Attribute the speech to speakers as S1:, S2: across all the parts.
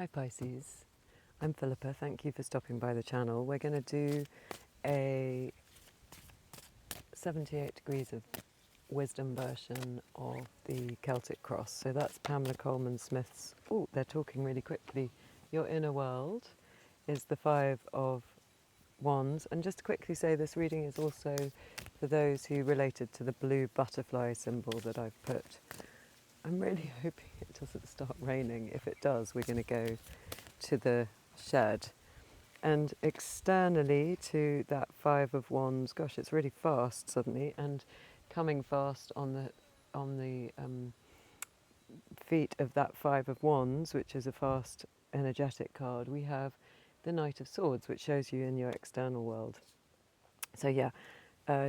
S1: Hi Pisces, I'm Philippa, thank you for stopping by the channel. We're going to do a 78 degrees of wisdom version of the Celtic cross. So that's Pamela Coleman Smith's, oh they're talking really quickly, your inner world is the 5 of Wands. And just to quickly say, this reading is also for those who related to the blue butterfly symbol that I've put. I'm really hoping it doesn't start raining. If it does, we're going to go to the shed. And externally to that 5 of Wands, gosh, it's really fast suddenly, and coming fast on the feet of that 5 of Wands, which is a fast energetic card, we have the Knight of Swords, which shows you in your external world. So yeah,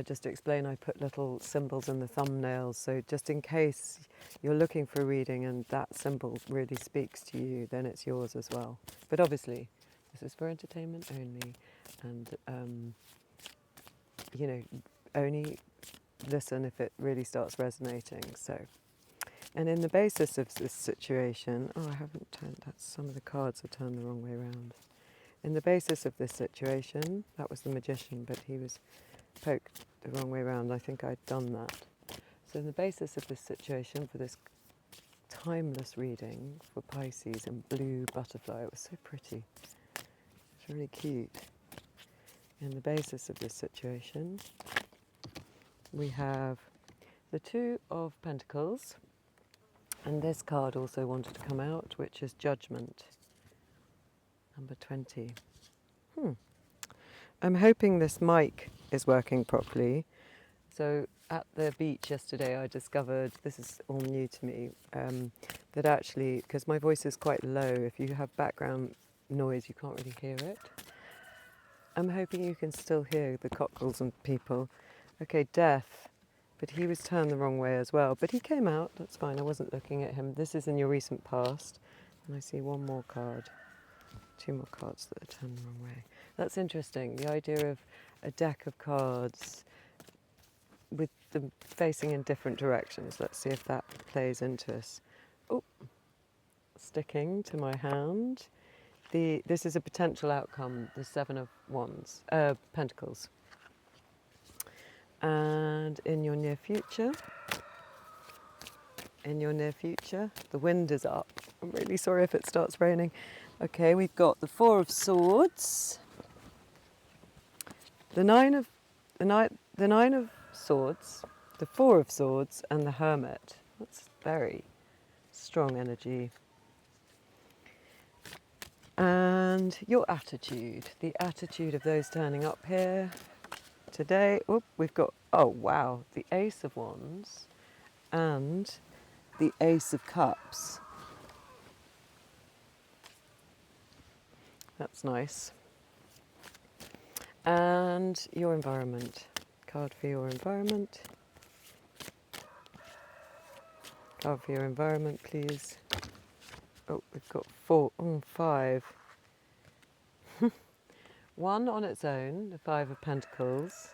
S1: just to explain, I put little symbols in the thumbnails, so just in case you're looking for a reading and that symbol really speaks to you, then it's yours as well. But obviously, this is for entertainment only, and you know, only listen if it really starts resonating. So, and in the basis of this situation, oh, I haven't turned that. Some of the cards are turned the wrong way around. In the basis of this situation, that was the Magician, but he was poked the wrong way around. I think I'd done that. So in the basis of this situation, for this timeless reading for Pisces and blue butterfly, it was so pretty. It's really cute. In the basis of this situation, we have the 2 of Pentacles, and this card also wanted to come out, which is Judgment, number 20. I'm hoping this mic is working properly. So at the beach yesterday I discovered, this is all new to me, that actually, because my voice is quite low, if you have background noise you can't really hear it. I'm hoping you can still hear the cockles and people. Okay, Death, but he was turned the wrong way as well. But he came out, that's fine, I wasn't looking at him. This is in your recent past. And I see one more card, 2 more cards that are turned the wrong way. That's interesting, the idea of a deck of cards with them facing in different directions. Let's see if that plays into us. Oh, sticking to my hand. This is a potential outcome, the 7 of Wands, Pentacles. And in your near future, the wind is up. I'm really sorry if it starts raining. Okay, we've got the 4 of Swords, the 9 of Swords, the 4 of Swords, and the Hermit. That's very strong energy. And your attitude, the attitude of those turning up here today. Oop, we've got, oh wow, the Ace of Wands and the Ace of Cups. That's nice. And your environment. Card for your environment. Card for your environment, please. Oh, we've got 5. 1 on its own, the 5 of Pentacles.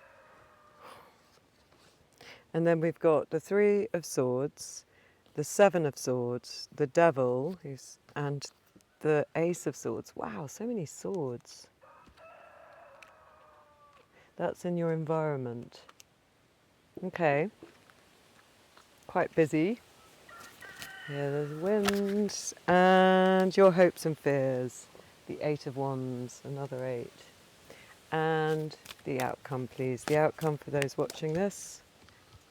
S1: And then we've got the 3 of Swords, the 7 of Swords, the Devil, and the Ace of Swords. Wow, so many swords. That's in your environment. Okay. Quite busy. Yeah, there's winds. And your hopes and fears. The 8 of Wands, another 8. And the outcome, please. The outcome for those watching this.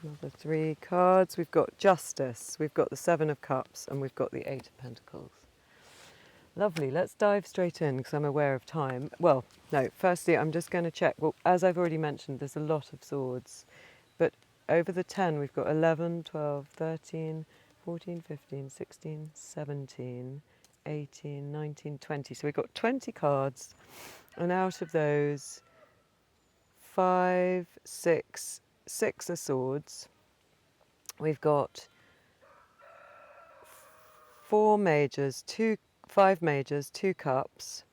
S1: Another 3 cards. We've got Justice, we've got the 7 of Cups, and we've got the 8 of Pentacles. Lovely, let's dive straight in because I'm aware of time. Well, no, firstly I'm just going to check. Well, as I've already mentioned, there's a lot of swords. But over the 10 we've got 11, 12, 13, 14, 15, 16, 17, 18, 19, 20. So we've got 20 cards. And out of those, 5, 6 are swords. We've got 4 majors, 5 majors, 2 cups.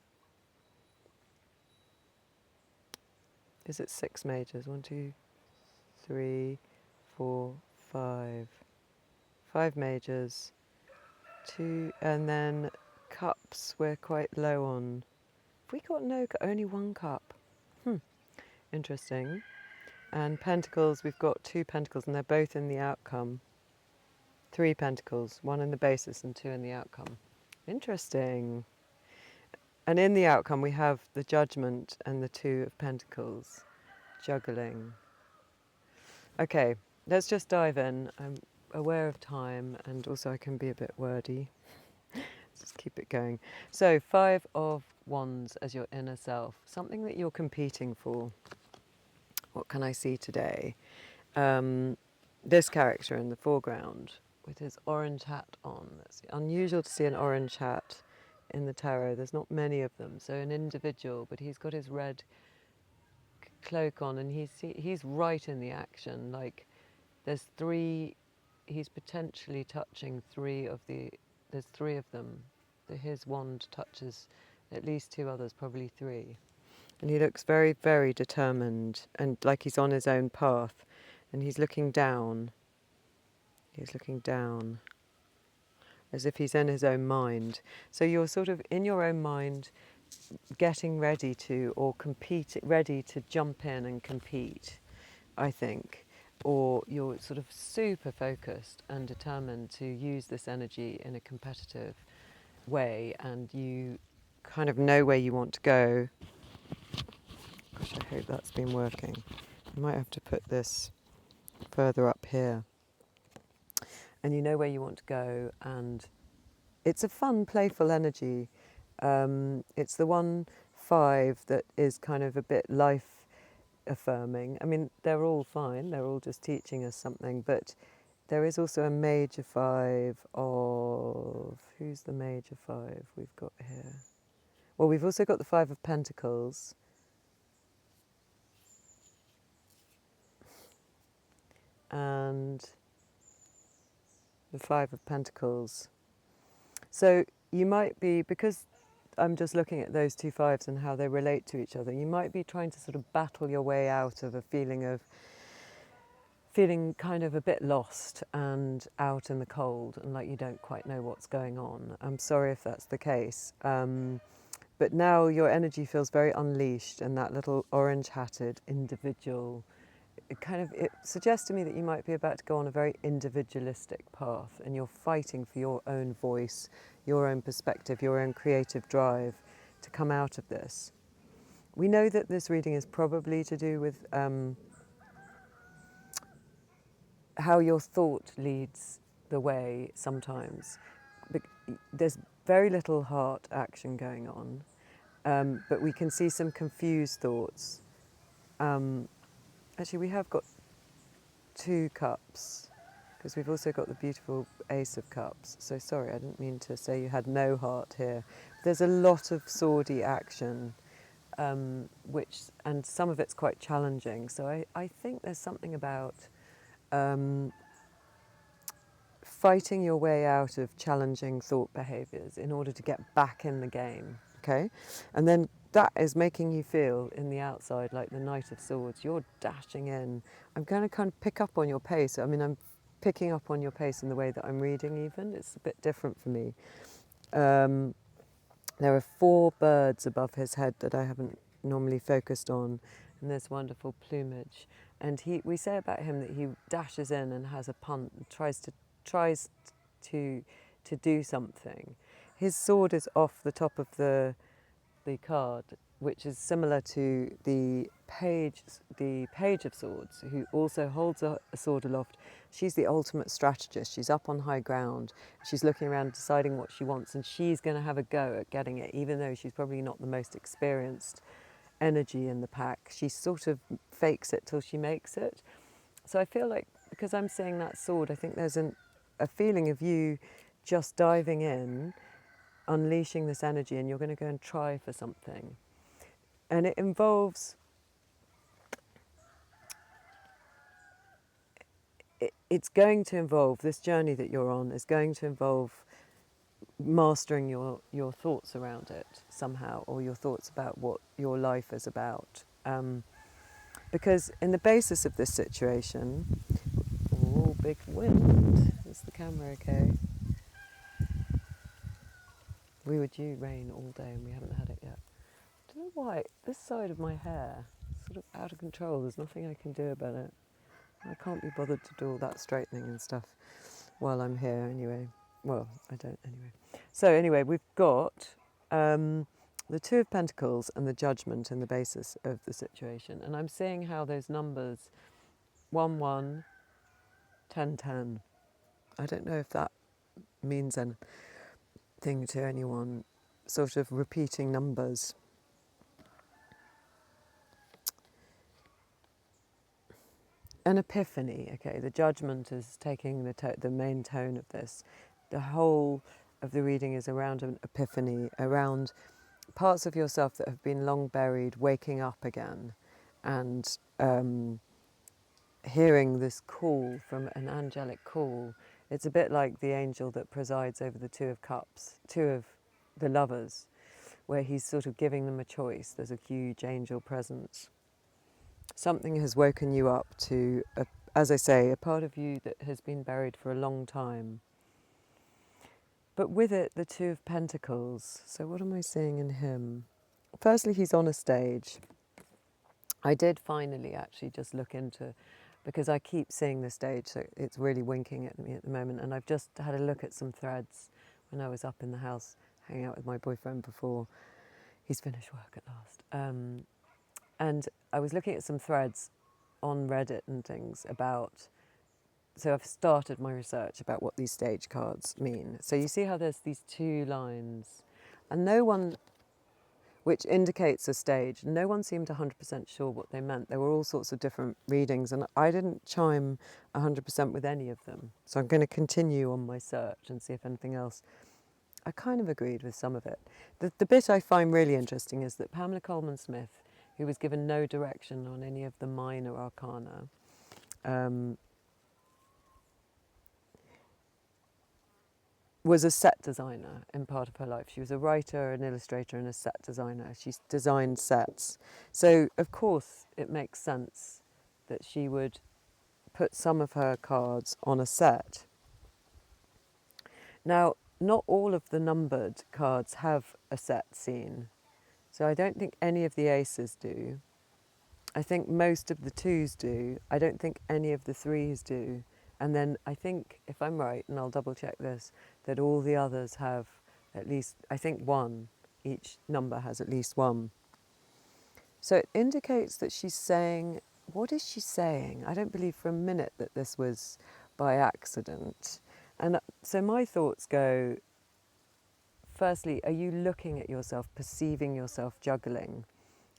S1: Is it 6 majors? 1, 2, 3, 4, 5. 5 majors, 2, and then cups we're quite low on. Have we got only one cup? Interesting. And pentacles, we've got 2 pentacles, and they're both in the outcome. 3 pentacles, 1 in the basis and 2 in the outcome. Interesting. And in the outcome we have the Judgment and the 2 of Pentacles, juggling. Okay, let's just dive in. I'm aware of time, and also I can be a bit wordy. Just keep it going. So 5 of Wands as your inner self, something that you're competing for. What can I see today? This character in the foreground with his orange hat on. It's unusual to see an orange hat in the tarot. There's not many of them. So an individual, but he's got his red cloak on, and he's right in the action. Like there's 3, he's potentially touching 3 of the, there's 3 of them. His wand touches at least 2 others, probably 3. And he looks very, very determined and like he's on his own path. And he's looking down. He's looking down as if he's in his own mind. So you're sort of in your own mind getting ready to, or compete, ready to jump in and compete, I think. Or you're sort of super focused and determined to use this energy in a competitive way, and you kind of know where you want to go. Gosh, I hope that's been working. I might have to put this further up here. And you know where you want to go, and it's a fun, playful energy. It's the 1-5 that is kind of a bit life affirming. I mean, they're all fine, they're all just teaching us something, but there is also a major 5 of, who's the major 5 we've got here? Well, we've also got the 5 of Pentacles. And the 5 of Pentacles. So you might be, because I'm just looking at those 2 5s and how they relate to each other, you might be trying to sort of battle your way out of a feeling kind of a bit lost and out in the cold and like you don't quite know what's going on. I'm sorry if that's the case. But now your energy feels very unleashed, and that little orange-hatted individual, it suggests to me that you might be about to go on a very individualistic path, and you're fighting for your own voice, your own perspective, your own creative drive to come out of this. We know that this reading is probably to do with how your thought leads the way sometimes. There's very little heart action going on, but we can see some confused thoughts. Actually, we have got 2 cups, because we've also got the beautiful Ace of Cups. So sorry, I didn't mean to say you had no heart here. There's a lot of swordy action, and some of it's quite challenging. So I think there's something about fighting your way out of challenging thought behaviours in order to get back in the game, okay? And then that is making you feel in the outside like the Knight of Swords. You're dashing in. I'm going to kind of pick up on your pace. I mean, I'm picking up on your pace in the way that I'm reading even. It's a bit different for me. There are 4 birds above his head that I haven't normally focused on, and there's wonderful plumage. And we say about him that he dashes in and has a punt and tries to do something. His sword is off the top of the card, which is similar to the Page of Swords, who also holds a sword aloft. She's the ultimate strategist. She's up on high ground. She's looking around, deciding what she wants, and she's going to have a go at getting it, even though she's probably not the most experienced energy in the pack. She sort of fakes it till she makes it. So I feel like, because I'm seeing that sword, I think there's a feeling of you just diving in, unleashing this energy, and you're going to go and try for something. And it involves, it's going to involve, this journey that you're on is going to involve mastering your thoughts around it somehow, or your thoughts about what your life is about. Because in the basis of this situation, oh, big wind, is the camera okay? We were due rain all day and we haven't had it yet. I don't know why. This side of my hair is sort of out of control. There's nothing I can do about it. I can't be bothered to do all that straightening and stuff while I'm here anyway. Well, I don't anyway. So anyway, we've got the Two of Pentacles and the Judgment in the basis of the situation. And I'm seeing how those numbers 1, 1, 10, 10. I don't know if that means anything to anyone, sort of repeating numbers. An epiphany, okay, the Judgment is taking the main tone of this. The whole of the reading is around an epiphany, around parts of yourself that have been long buried, waking up again, and hearing this call from an angelic call. It's a bit like the angel that presides over the Two of Cups, two of the lovers, where he's sort of giving them a choice. There's a huge angel presence. Something has woken you up to, as I say, a part of you that has been buried for a long time. But with it, the Two of Pentacles. So what am I seeing in him? Firstly, he's on a stage. I did finally actually just look into, because I keep seeing the stage, so it's really winking at me at the moment, and I've just had a look at some threads when I was up in the house hanging out with my boyfriend before he's finished work at last. And I was looking at some threads on Reddit and things about, so I've started my research about what these stage cards mean. So you see how there's these two lines, and no one, which indicates a stage, no one seemed 100% sure what they meant. There were all sorts of different readings, and I didn't chime 100% with any of them. So I'm going to continue on my search and see if anything else. I kind of agreed with some of it. The bit I find really interesting is that Pamela Coleman Smith, who was given no direction on any of the minor arcana, was a set designer in part of her life. She was a writer, an illustrator, and a set designer. She designed sets. So, of course, it makes sense that she would put some of her cards on a set. Now, not all of the numbered cards have a set scene. So I don't think any of the aces do. I think most of the twos do. I don't think any of the threes do. And then I think, if I'm right, and I'll double check this, that all the others have at least, I think one. Each number has at least one. So it indicates that she's saying, what is she saying? I don't believe for a minute that this was by accident. And so my thoughts go, firstly, are you looking at yourself, perceiving yourself juggling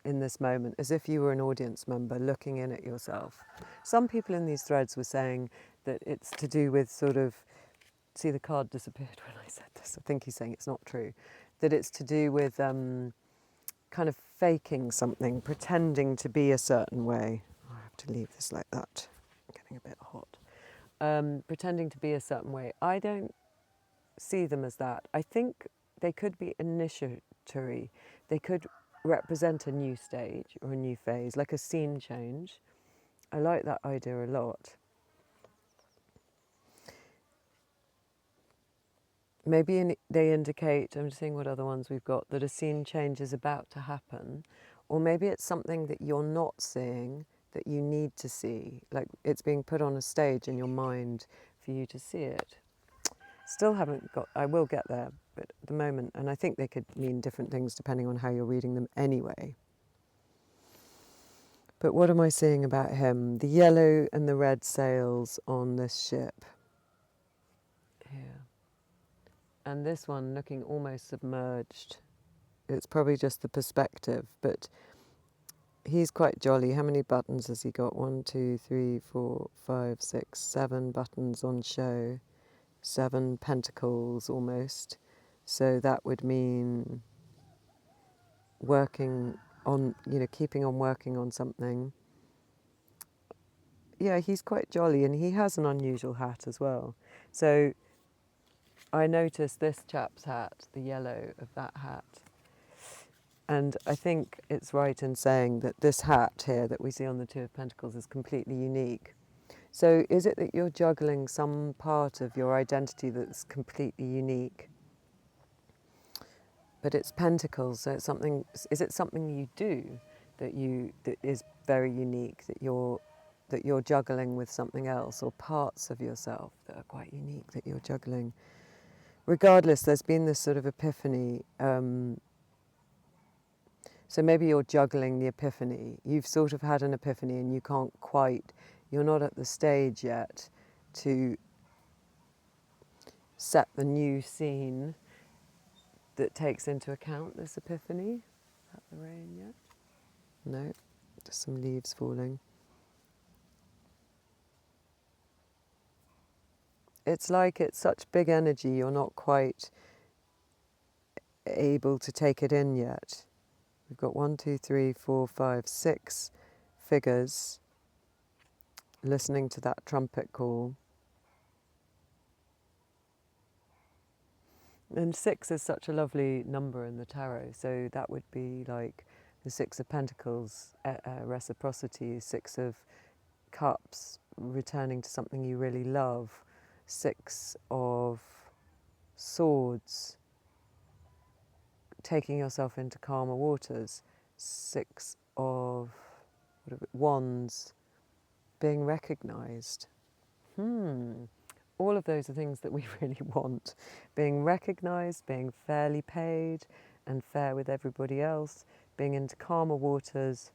S1: in this moment, as if you were an audience member looking in at yourself? Some people in these threads were saying that it's to do with sort of, see, the card disappeared when I said this. I think he's saying it's not true. That it's to do with kind of faking something, pretending to be a certain way. I have to leave this like that. I'm getting a bit hot. Pretending to be a certain way. I don't see them as that. I think they could be initiatory. They could represent a new stage or a new phase, like a scene change. I like that idea a lot. Maybe they indicate, I'm just seeing what other ones we've got, that a scene change is about to happen. Or maybe it's something that you're not seeing that you need to see. Like it's being put on a stage in your mind for you to see it. Still haven't got, I will get there, but at the moment, and I think they could mean different things depending on how you're reading them anyway. But what am I seeing about him? The yellow and the red sails on this ship. Here. And this one looking almost submerged. It's probably just the perspective, but he's quite jolly. How many buttons has he got? 1, 2, 3, 4, 5, 6, 7 buttons on show. 7 pentacles almost. So that would mean working on, keeping on working on something. Yeah, he's quite jolly, and he has an unusual hat as well. So I noticed this chap's hat, the yellow of that hat. And I think it's right in saying that this hat here that we see on the Two of Pentacles is completely unique. So is it that you're juggling some part of your identity that's completely unique? but it's pentacles, so it's something. Is it something you do that is very unique, that you're juggling with something else, or parts of yourself that are quite unique that you're juggling? Regardless, there's been this sort of epiphany. So maybe you're juggling the epiphany. You've sort of had an epiphany and you're not at the stage yet to set the new scene that takes into account this epiphany. Is that the rain yet? No, just some leaves falling. It's like it's such big energy, you're not quite able to take it in yet. We've got 1, 2, 3, 4, 5, 6 figures listening to that trumpet call. And 6 is such a lovely number in the tarot, so that would be like the 6 of Pentacles, reciprocity, 6 of Cups, returning to something you really love, 6 of Swords, taking yourself into calmer waters, 6 of Wands, being recognised. All of those are things that we really want. Being recognised, being fairly paid and fair with everybody else, being into calmer waters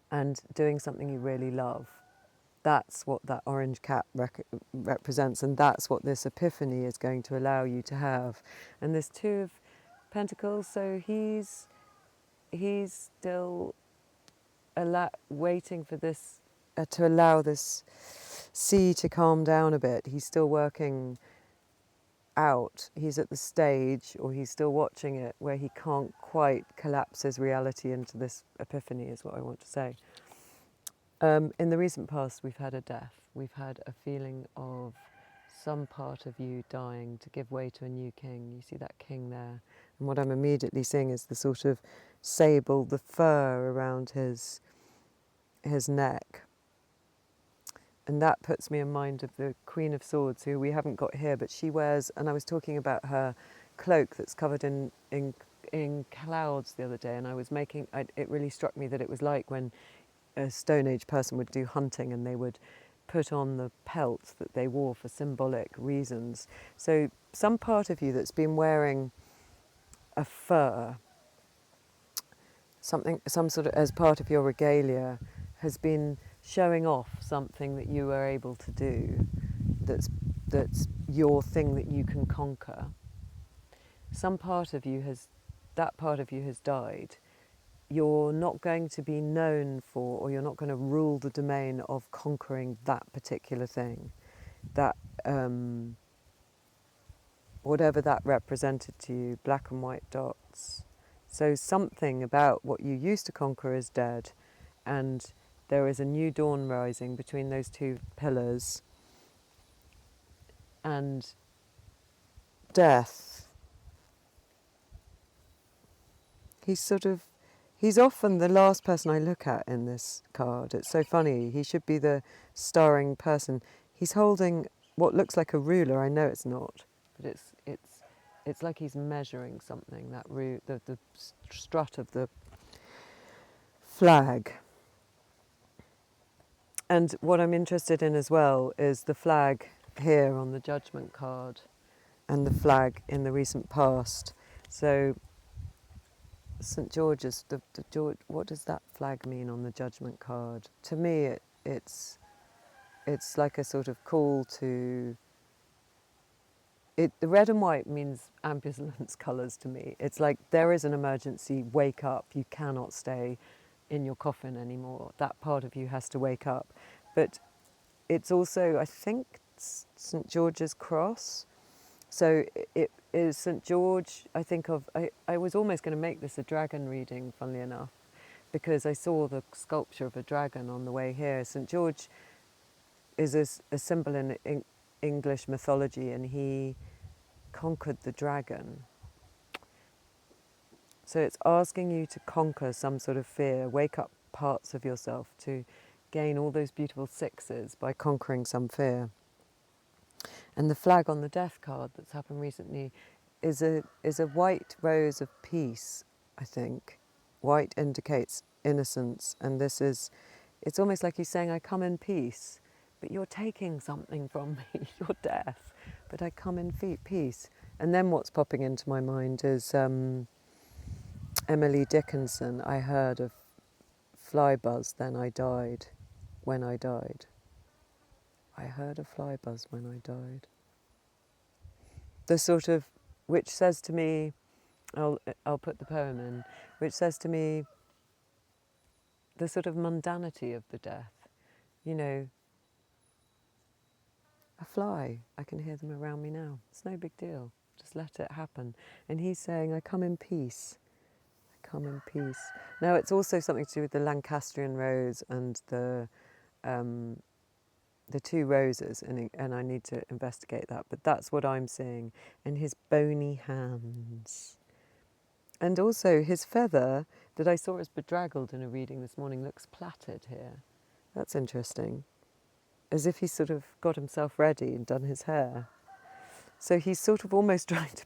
S1: and doing something you really love. That's what that orange cat represents, and that's what this epiphany is going to allow you to have. And this 2 of Pentacles, so he's still waiting for this, to allow this sea to calm down a bit. He's still working out. He's at the stage, or he's still watching it, where he can't quite collapse his reality into this epiphany, is what I want to say. In the recent past, we've had a death. We've had a feeling of some part of you dying to give way to a new king. You see that king there. And what I'm immediately seeing is the sort of sable, the fur around his neck. And that puts me in mind of the Queen of Swords, who we haven't got here, but she wears, and I was talking about her cloak that's covered in clouds the other day, and it really struck me that it was like when a Stone Age person would do hunting and they would put on the pelt that they wore for symbolic reasons. So some part of you that's been wearing a fur, some sort of, as part of your regalia, has been showing off something that you were able to do, that's your thing that you can conquer. Some part of you that part of you has died. You're not going to be known for, or you're not going to rule the domain of conquering that particular thing, that whatever that represented to you, black and white dots. So something about what you used to conquer is dead, and there is a new dawn rising between those 2 pillars. And death, he's often the last person I look at in this card. It's so funny. He should be the starring person. He's holding what looks like a ruler. I know it's not, but it's like he's measuring something. That the strut of the flag. And what I'm interested in as well is the flag here on the Judgment card, and the flag in the recent past. So St George's, what does that flag mean on the Judgment card? To me, it's like a sort of call to it. The red and white means ambulance colours to me. It's like there is an emergency. Wake up! You cannot stay in your coffin anymore. That part of you has to wake up. But it's also, I think, St George's cross. So it is St George. I was almost going to make this a dragon reading, funnily enough, because I saw the sculpture of a dragon on the way here. St George is a symbol in English mythology, and he conquered the dragon. So it's asking you to conquer some sort of fear, wake up parts of yourself to gain all those beautiful 6s by conquering some fear. And the flag on the death card that's happened recently is a white rose of peace, I think. White indicates innocence, and it's almost like he's saying, I come in peace, but you're taking something from me, your death, but I come in peace. And then what's popping into my mind is Emily Dickinson. I heard of fly buzz, then I died, when I died. I heard a fly buzz when I died. The sort of, which says to me, I'll put the poem in, which says to me the sort of mundanity of the death. You know, a fly, I can hear them around me now. It's no big deal. Just let it happen. And he's saying, I come in peace. I come in peace. Now, it's also something to do with the Lancastrian rose and the two roses, and I need to investigate that. But that's what I'm seeing. And his bony hands. And also his feather that I saw as bedraggled in a reading this morning looks plaited here. That's interesting. As if he's sort of got himself ready and done his hair. So he's sort of almost trying to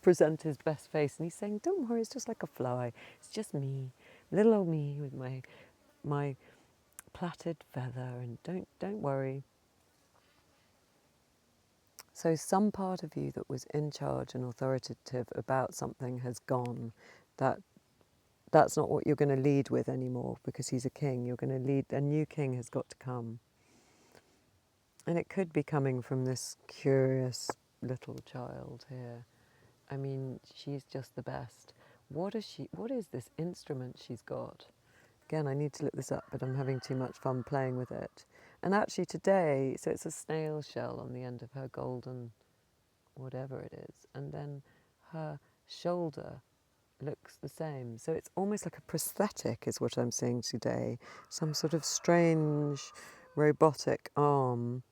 S1: present his best face, and he's saying, don't worry, it's just like a fly. It's just me, little old me with my plaited feather, and don't worry. So some part of you that was in charge and authoritative about something has gone. That's not what you're going to lead with anymore, because he's a king. You're going to lead, a new king has got to come. And it could be coming from this curious little child here. I mean, she's just the best. What is this instrument she's got? Again, I need to look this up, but I'm having too much fun playing with it. And actually today, so it's a snail shell on the end of her golden whatever it is. And then her shoulder looks the same. So it's almost like a prosthetic is what I'm seeing today. Some sort of strange robotic arm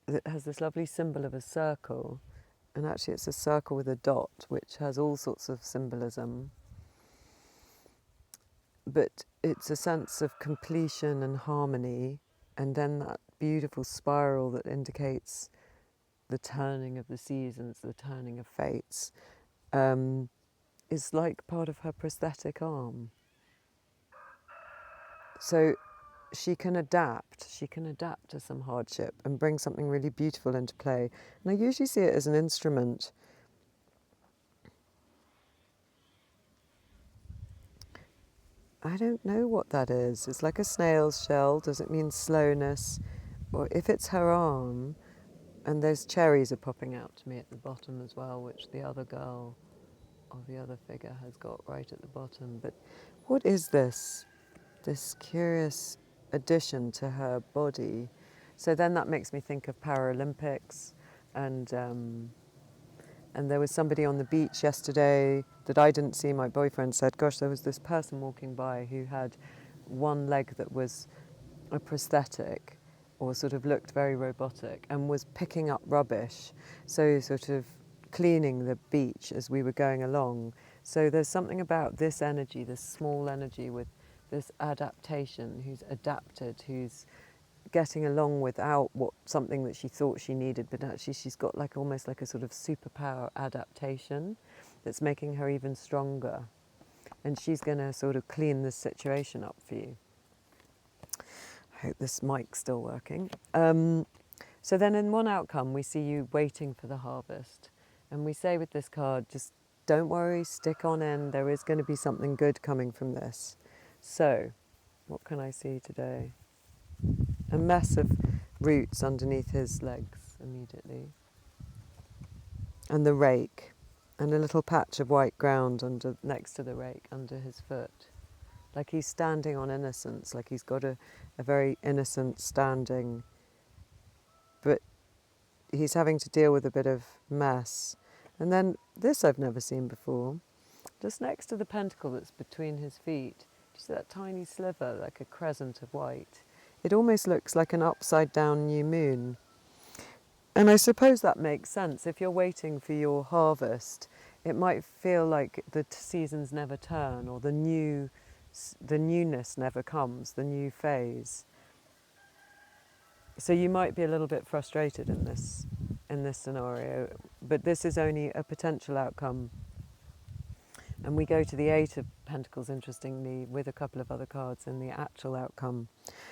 S1: that has this lovely symbol of a circle. And actually it's a circle with a dot, which has all sorts of symbolism. But it's a sense of completion and harmony, and then that beautiful spiral that indicates the turning of the seasons, the turning of fates, is like part of her prosthetic arm. So she can adapt to some hardship and bring something really beautiful into play. And I usually see it as an instrument. I don't know what that is. It's like a snail's shell. Does it mean slowness? Or if it's her arm, and those cherries are popping out to me at the bottom as well, which the other girl or the other figure has got right at the bottom. But what is this? This curious addition to her body. So then that makes me think of Paralympics, and there was somebody on the beach yesterday that I didn't see. My boyfriend said, gosh, there was this person walking by who had one leg that was a prosthetic, or sort of looked very robotic, and was picking up rubbish, so sort of cleaning the beach as we were going along. So there's something about this energy, this small energy with this adaptation, who's adapted, who's getting along without something that she thought she needed, but actually she's got like almost like a sort of superpower adaptation that's making her even stronger. And she's going to sort of clean this situation up for you. I hope this mic's still working. So then in one outcome, we see you waiting for the harvest. And we say with this card, just don't worry, stick on in. There is going to be something good coming from this. So, what can I see today? A mess of roots underneath his legs immediately. And the rake. And a little patch of white ground next to the rake, under his foot. Like he's standing on innocence, like he's got a very innocent standing. But he's having to deal with a bit of mess. And then this I've never seen before. Just next to the pentacle that's between his feet, do you see that tiny sliver, like a crescent of white? It almost looks like an upside down new moon. And I suppose that makes sense. If you're waiting for your harvest, it might feel like the seasons never turn, or the newness never comes, the new phase. So you might be a little bit frustrated in this in this scenario, but this is only a potential outcome. And we go to the Eight of Pentacles, interestingly, with a couple of other cards in the actual outcome.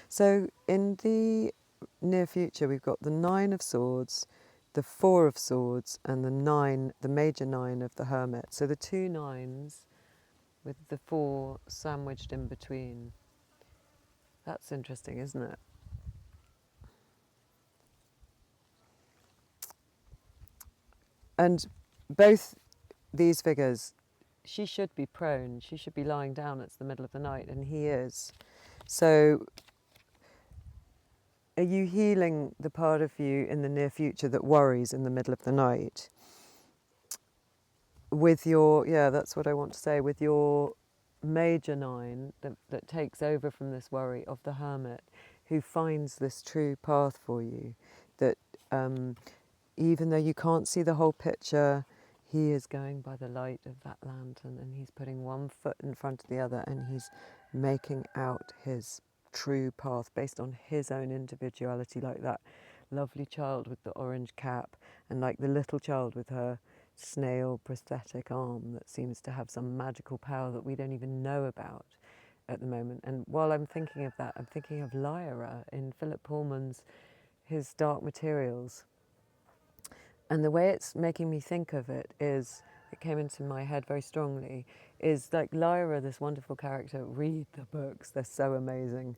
S1: So in the near future, we've got the Nine of Swords, the Four of Swords, and the major nine of the Hermit. So the two nines with the four sandwiched in between. That's interesting, isn't it? And both these figures, she should be prone, she should be lying down, it's the middle of the night, and he is. So are you healing the part of you in the near future that worries in the middle of the night? With your, yeah, that's what I want to say, with your major nine that takes over from this worry of the Hermit, who finds this true path for you, that even though you can't see the whole picture, he is going by the light of that lantern, and he's putting one foot in front of the other, and he's making out his true path based on his own individuality, like that lovely child with the orange cap, and like the little child with her snail prosthetic arm that seems to have some magical power that we don't even know about at the moment. And while I'm thinking of that, I'm thinking of Lyra in Philip Pullman's his Dark Materials. And the way it's making me think of it is, it came into my head very strongly, is like Lyra, this wonderful character. Read the books, they're so amazing.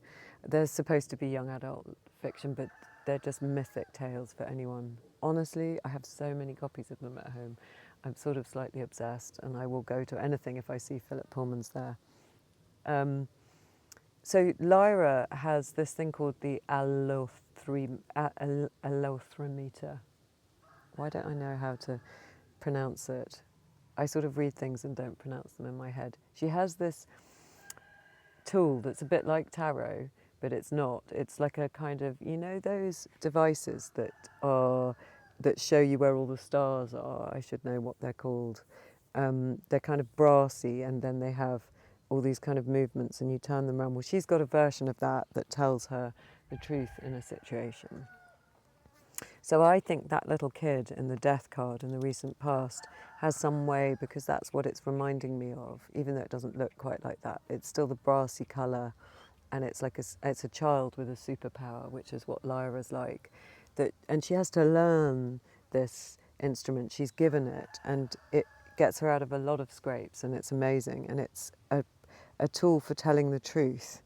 S1: They're supposed to be young adult fiction, but they're just mythic tales for anyone. Honestly, I have so many copies of them at home. I'm sort of slightly obsessed, and I will go to anything if I see Philip Pullman's there. So Lyra has this thing called the Alethiometer. Why don't I know how to pronounce it? I sort of read things and don't pronounce them in my head. She has this tool that's a bit like tarot, but it's not. It's like a kind of, you know, those devices that show you where all the stars are. I should know what they're called. They're kind of brassy, and then they have all these kind of movements, and you turn them around. Well, she's got a version of that that tells her the truth in a situation. So I think that little kid in the death card in the recent past has some way, because that's what it's reminding me of, even though it doesn't look quite like that. It's still the brassy colour, and it's like it's a child with a superpower, which is what Lyra's like. And she has to learn this instrument. She's given it, and it gets her out of a lot of scrapes, and it's amazing. And it's a tool for telling the truth,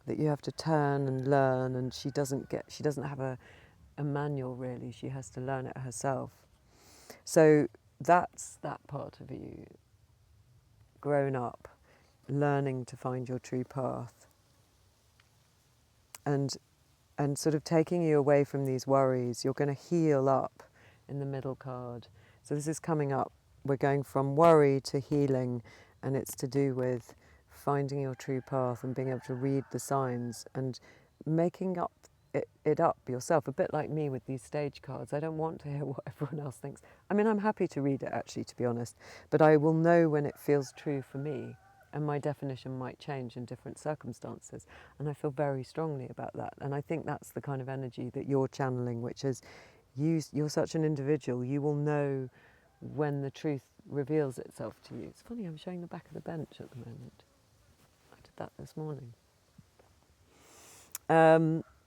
S1: that you have to turn and learn, and she doesn't have a manual, really. She has to learn it herself. So that's that part of you, grown up, learning to find your true path, and sort of taking you away from these worries. You're going to heal up in the middle card. So this is coming up. We're going from worry to healing, and it's to do with finding your true path and being able to read the signs and making up it up yourself, a bit like me with these stage cards. I don't want to hear what everyone else thinks. I mean, I'm happy to read it, actually, to be honest, but I will know when it feels true for me, and my definition might change in different circumstances, and I feel very strongly about that. And I think that's the kind of energy that you're channeling, which is you're such an individual. You will know when the truth reveals itself to you. It's funny, I'm showing the back of the bench at the moment. I did that this morning.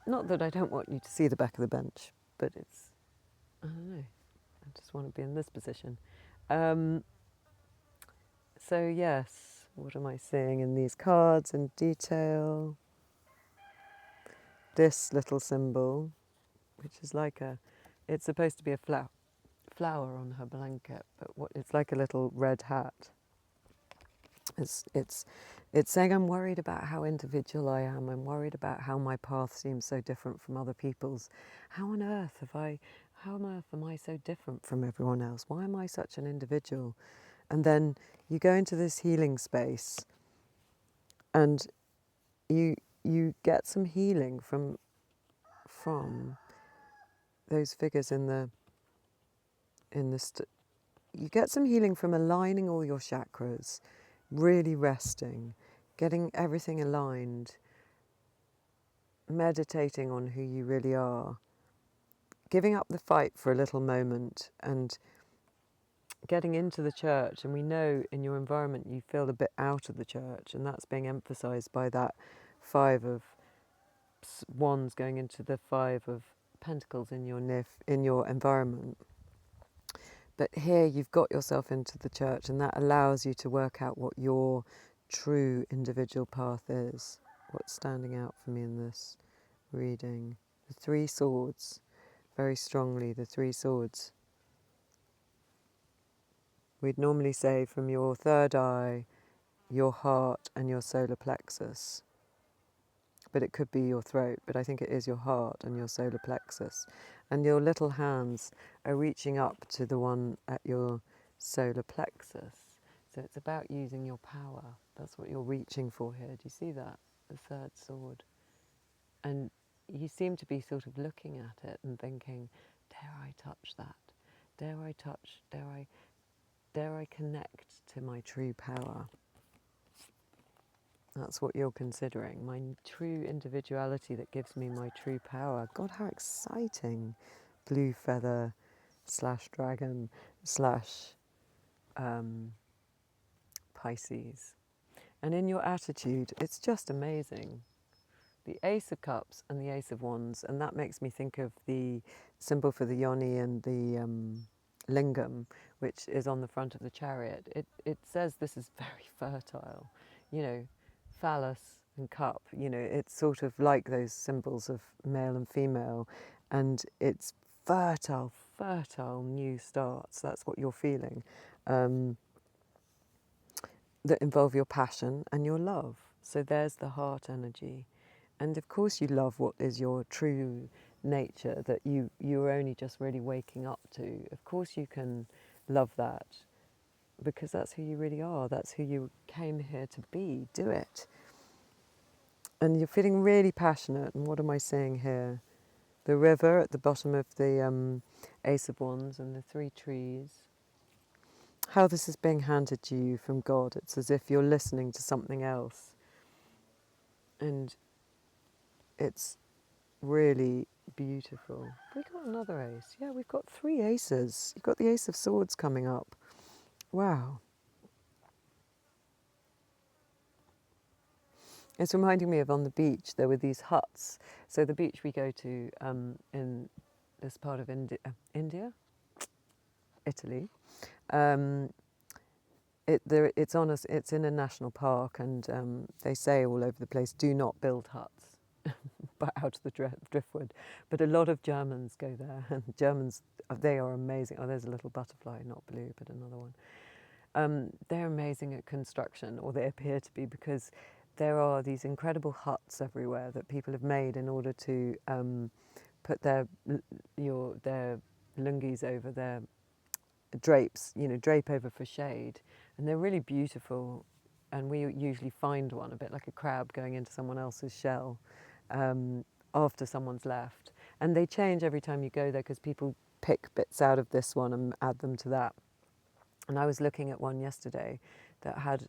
S1: Not that I don't want you to see the back of the bench, but it's, I don't know, I just want to be in this position. So yes, what am I seeing in these cards in detail? This little symbol, which is like it's supposed to be a flower on her blanket, but it's like a little red hat. It's saying, I'm worried about how individual I am. I'm worried about how my path seems so different from other people's. How on earth am I so different from everyone else? Why am I such an individual? And then you go into this healing space, and you get some healing from those figures you get some healing from aligning all your chakras, really resting, getting everything aligned, meditating on who you really are, giving up the fight for a little moment and getting into the church. And we know in your environment you feel a bit out of the church, and that's being emphasised by that 5 of Wands going into the 5 of Pentacles in your environment. But here you've got yourself into the church, and that allows you to work out what your true individual path is. What's standing out for me in this reading? The 3 swords, very strongly, the 3 swords. We'd normally say from your third eye, your heart and your solar plexus. But it could be your throat, but I think it is your heart and your solar plexus. And your little hands are reaching up to the one at your solar plexus. So it's about using your power. That's what you're reaching for here. Do you see that? The 3rd sword. And you seem to be sort of looking at it and thinking, dare I touch that? Dare I connect to my true power? That's what you're considering. My true individuality that gives me my true power. God, how exciting. Blue feather / dragon / Pisces. And in your attitude, it's just amazing. The Ace of Cups and the Ace of Wands, and that makes me think of the symbol for the yoni and the lingam, which is on the front of the chariot. It says this is very fertile, you know, phallus and cup, you know, it's sort of like those symbols of male and female, and it's fertile new starts. That's what you're feeling, that involve your passion and your love. So there's the heart energy. And of course you love what is your true nature that you're only just really waking up to. Of course you can love that, because that's who you really are. That's who you came here to be. Do it. And you're feeling really passionate. And what am I saying here? The river at the bottom of the Ace of Wands and the 3 trees. How this is being handed to you from God. It's as if you're listening to something else. And it's really beautiful. We got another ace. Yeah, we've got 3 aces. You've got the Ace of Swords coming up. Wow. It's reminding me of on the beach, there were these huts. So the beach we go to in this part of India, Italy, it's in a national park, and they say all over the place, do not build huts but out of the driftwood. But a lot of Germans go there, and Germans, they are amazing. Oh, there's a little butterfly, not blue, but another one. They're amazing at construction, or they appear to be, because there are these incredible huts everywhere that people have made in order to put their lungis over their drapes, you know, drape over for shade, and they're really beautiful. And we usually find one, a bit like a crab going into someone else's shell after someone's left. And they change every time you go there, because people pick bits out of this one and add them to that. And I was looking at one yesterday that had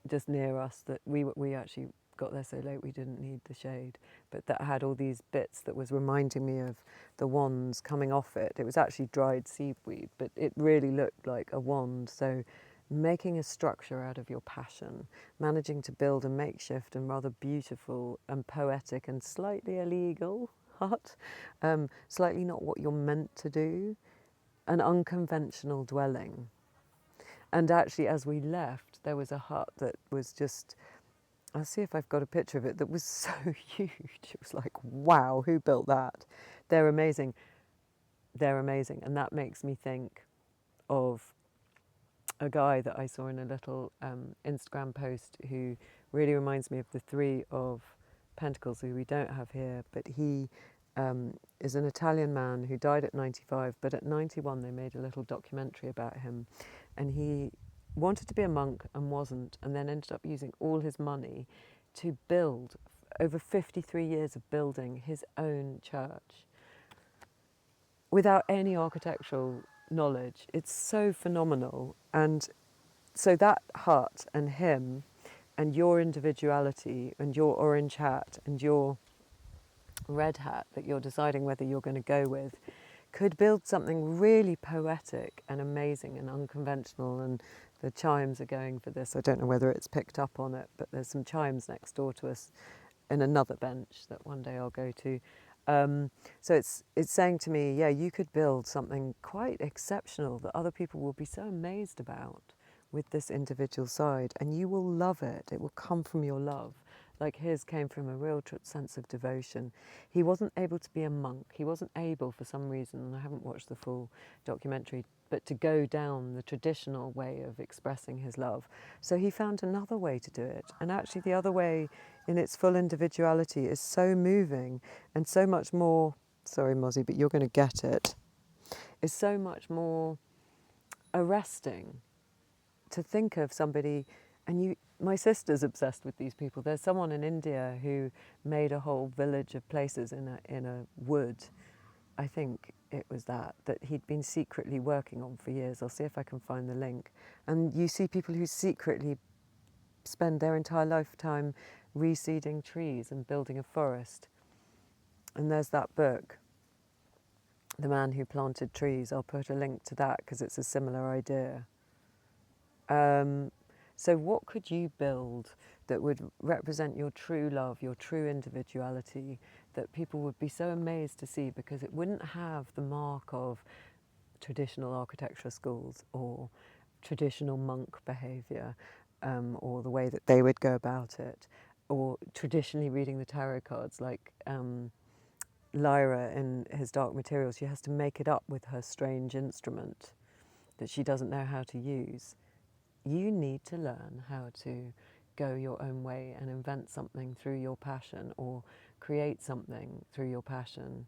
S1: just near us, that we actually got there so late we didn't need the shade, but that had all these bits that was reminding me of the wands coming off it. It was actually dried seaweed, but it really looked like a wand. So making a structure out of your passion, managing to build a makeshift and rather beautiful and poetic and slightly illegal hut, slightly not what you're meant to do, an unconventional dwelling. And actually, as we left, there was a hut that was just, I'll see if I've got a picture of it, that was so huge. It was like, wow, who built that? They're amazing. They're amazing. And that makes me think of a guy that I saw in a little Instagram post who really reminds me of the 3 of Pentacles, who we don't have here, but he is an Italian man who died at 95, but at 91 they made a little documentary about him, and he wanted to be a monk and wasn't, and then ended up using all his money to build, over 53 years of building his own church without any architectural knowledge. It's so phenomenal. And so that hut and him and your individuality and your orange hat and your red hat that you're deciding whether you're going to go with could build something really poetic and amazing and unconventional. And the chimes are going for this. I don't know whether it's picked up on it, but there's some chimes next door to us in another bench that one day I'll go to. So it's saying to me, yeah, you could build something quite exceptional that other people will be so amazed about with this individual side, and you will love it. It will come from your love. Like his came from a real sense of devotion. He wasn't able to be a monk. He wasn't able, for some reason, and I haven't watched the full documentary, but to go down the traditional way of expressing his love. So he found another way to do it. And actually the other way, in its full individuality, is so moving and so much more, sorry Mozzie, but you're going to get it, is so much more arresting to think of somebody. And my sister's obsessed with these people. There's someone in India who made a whole village of places in a wood. I think it was that he'd been secretly working on for years. I'll see if I can find the link. And you see people who secretly spend their entire lifetime reseeding trees and building a forest. And there's that book, The Man Who Planted Trees. I'll put a link to that because it's a similar idea. So what could you build that would represent your true love, your true individuality, that people would be so amazed to see, because it wouldn't have the mark of traditional architecture schools or traditional monk behaviour, or the way that they would go about it, or traditionally reading the tarot cards like Lyra in his Dark Materials. She has to make it up with her strange instrument that she doesn't know how to use. You need to learn how to go your own way and invent something through your passion, or create something through your passion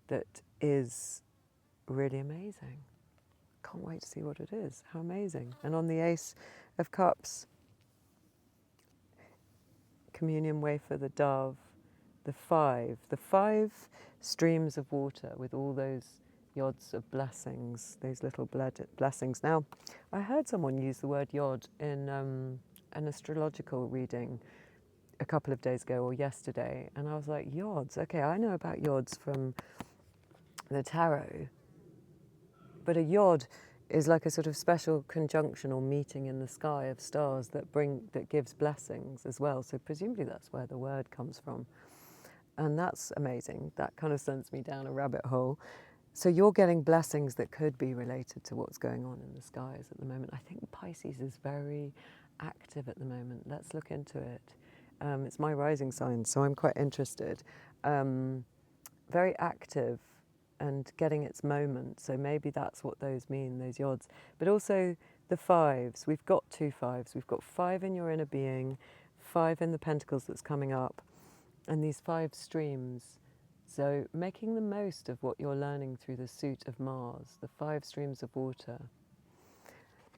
S1: that is really amazing. Can't wait to see what it is. How amazing. And on the Ace of Cups, communion wafer, the dove, the five streams of water with all those yods of blessings, those little blessings. Now, I heard someone use the word yod in an astrological reading a couple of days ago or yesterday, and I was like, yods? Okay, I know about yods from the tarot, but a yod is like a sort of special conjunction or meeting in the sky of stars that gives blessings as well. So presumably that's where the word comes from. And that's amazing. That kind of sends me down a rabbit hole. So you're getting blessings that could be related to what's going on in the skies at the moment. I think Pisces is very active at the moment. Let's look into it. It's my rising sign, so I'm quite interested. Very active and getting its moment. So maybe that's what those mean, those yods. But also the fives. We've got 2 fives. We've got 5 in your inner being, 5 in the pentacles that's coming up, and these 5 streams. So making the most of what you're learning through the suit of Mars, the 5 streams of water.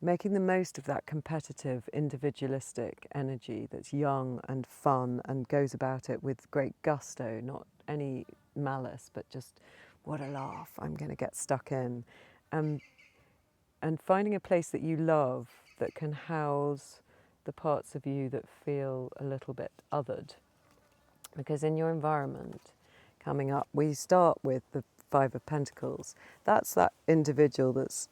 S1: Making the most of that competitive, individualistic energy that's young and fun and goes about it with great gusto, not any malice, but just, what a laugh, I'm going to get stuck in. And finding a place that you love that can house the parts of you that feel a little bit othered. Because in your environment, coming up, we start with the 5 of Pentacles. That's that individual that's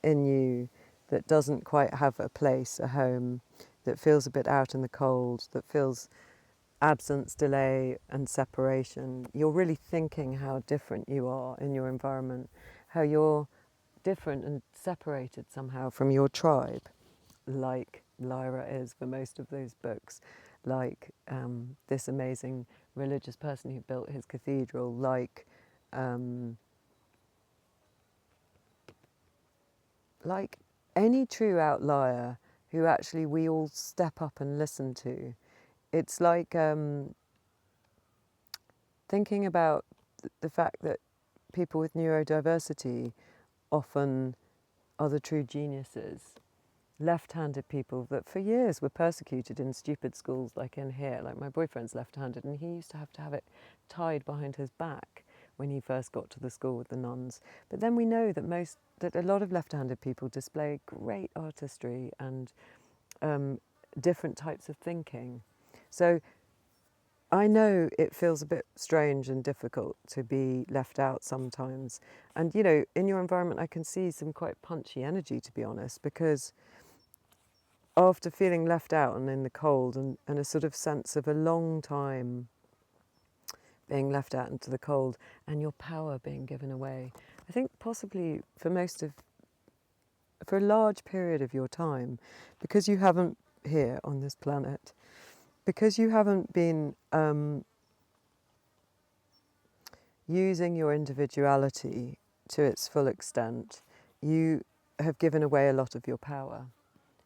S1: in you that doesn't quite have a place, a home, that feels a bit out in the cold, that feels absence, delay and separation. You're really thinking how different you are in your environment, how you're different and separated somehow from your tribe, like Lyra is for most of those books, like this amazing religious person who built his cathedral, like any true outlier who actually we all step up and listen to. It's like thinking about the fact that people with neurodiversity often are the true geniuses. Left-handed people that for years were persecuted in stupid schools like in here. Like my boyfriend's left-handed and he used to have it tied behind his back when he first got to the school with the nuns. But then we know that a lot of left-handed people display great artistry and different types of thinking. So I know it feels a bit strange and difficult to be left out sometimes. And, you know, in your environment, I can see some quite punchy energy, to be honest, because after feeling left out and in the cold and a sort of sense of a long time being left out into the cold and your power being given away, I think possibly for a large period of your time, because you haven't here on this planet, because you haven't been using your individuality to its full extent, you have given away a lot of your power.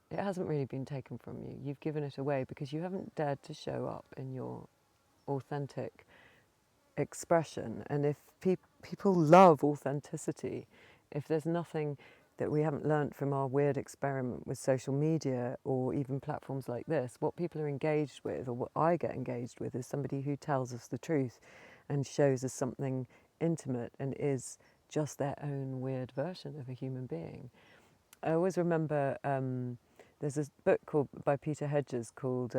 S1: It hasn't really been taken from you. You've given it away because you haven't dared to show up in your authentic expression. And if people love authenticity, if there's nothing that we haven't learnt from our weird experiment with social media or even platforms like this, what people are engaged with, or what I get engaged with, is somebody who tells us the truth and shows us something intimate and is just their own weird version of a human being. I always remember there's this book by Peter Hedges called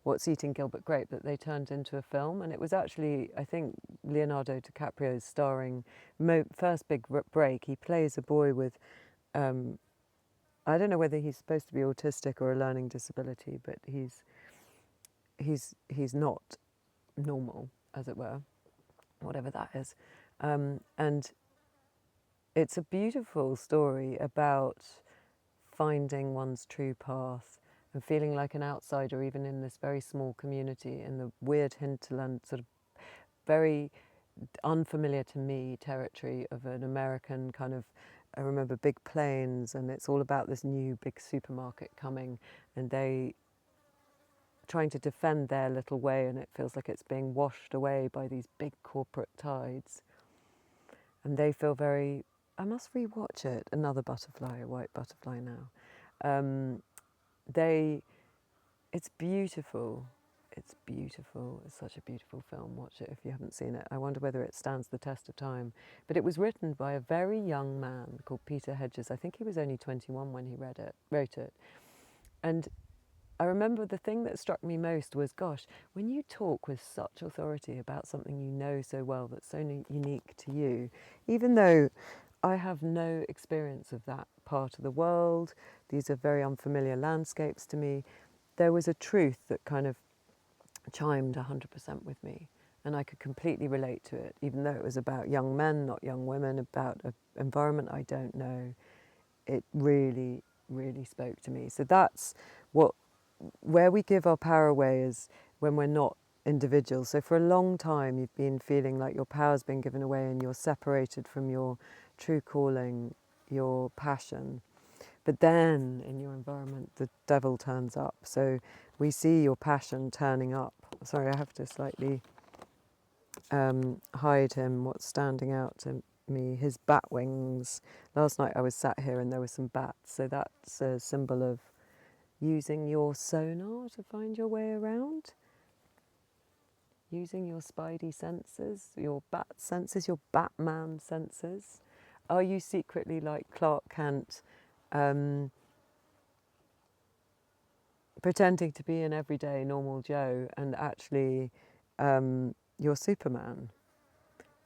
S1: What's Eating Gilbert Grape that they turned into a film, and it was actually, I think, Leonardo DiCaprio's starring first big break. He plays a boy with, I don't know whether he's supposed to be autistic or a learning disability, but he's not normal, as it were, whatever that is. And it's a beautiful story about finding one's true path and feeling like an outsider, even in this very small community, in the weird hinterland, sort of very unfamiliar to me territory of an American kind of, I remember big planes, and it's all about this new big supermarket coming, and they trying to defend their little way, and it feels like it's being washed away by these big corporate tides. And they feel very, I must rewatch it, another butterfly, a white butterfly now. It's beautiful. It's beautiful. It's such a beautiful film. Watch it if you haven't seen it. I wonder whether it stands the test of time. But it was written by a very young man called Peter Hedges. I think he was only 21 when he wrote it. And I remember the thing that struck me most was, gosh, when you talk with such authority about something you know so well that's so unique to you, even though I have no experience of that part of the world, these are very unfamiliar landscapes to me, there was a truth that kind of chimed 100% with me, and I could completely relate to it, even though it was about young men, not young women, about an environment I don't know. It really, really spoke to me. So that's where we give our power away is when we're not individuals. So for a long time you've been feeling like your power's been given away and you're separated from your true calling, your passion. But then in your environment, the devil turns up. So we see your passion turning up. Sorry, I have to slightly hide him, what's standing out to me, his bat wings. Last night I was sat here and there were some bats. So that's a symbol of using your sonar to find your way around. Using your spidey senses, your bat senses, your Batman senses. Are you secretly like Clark Kent, pretending to be an everyday normal Joe, and actually you're Superman?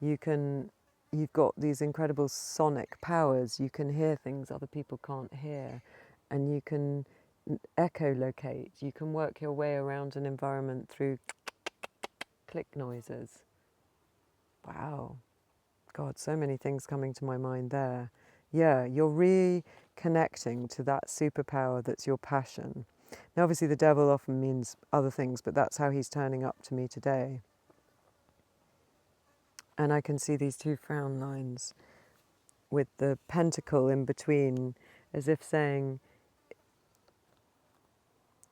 S1: You've got these incredible sonic powers. You can hear things other people can't hear, and you can echolocate. You can work your way around an environment through click noises. Wow. God, so many things coming to my mind there. Yeah, you're reconnecting to that superpower that's your passion. Now, obviously, the devil often means other things, but that's how he's turning up to me today. And I can see these two frown lines with the pentacle in between, as if saying,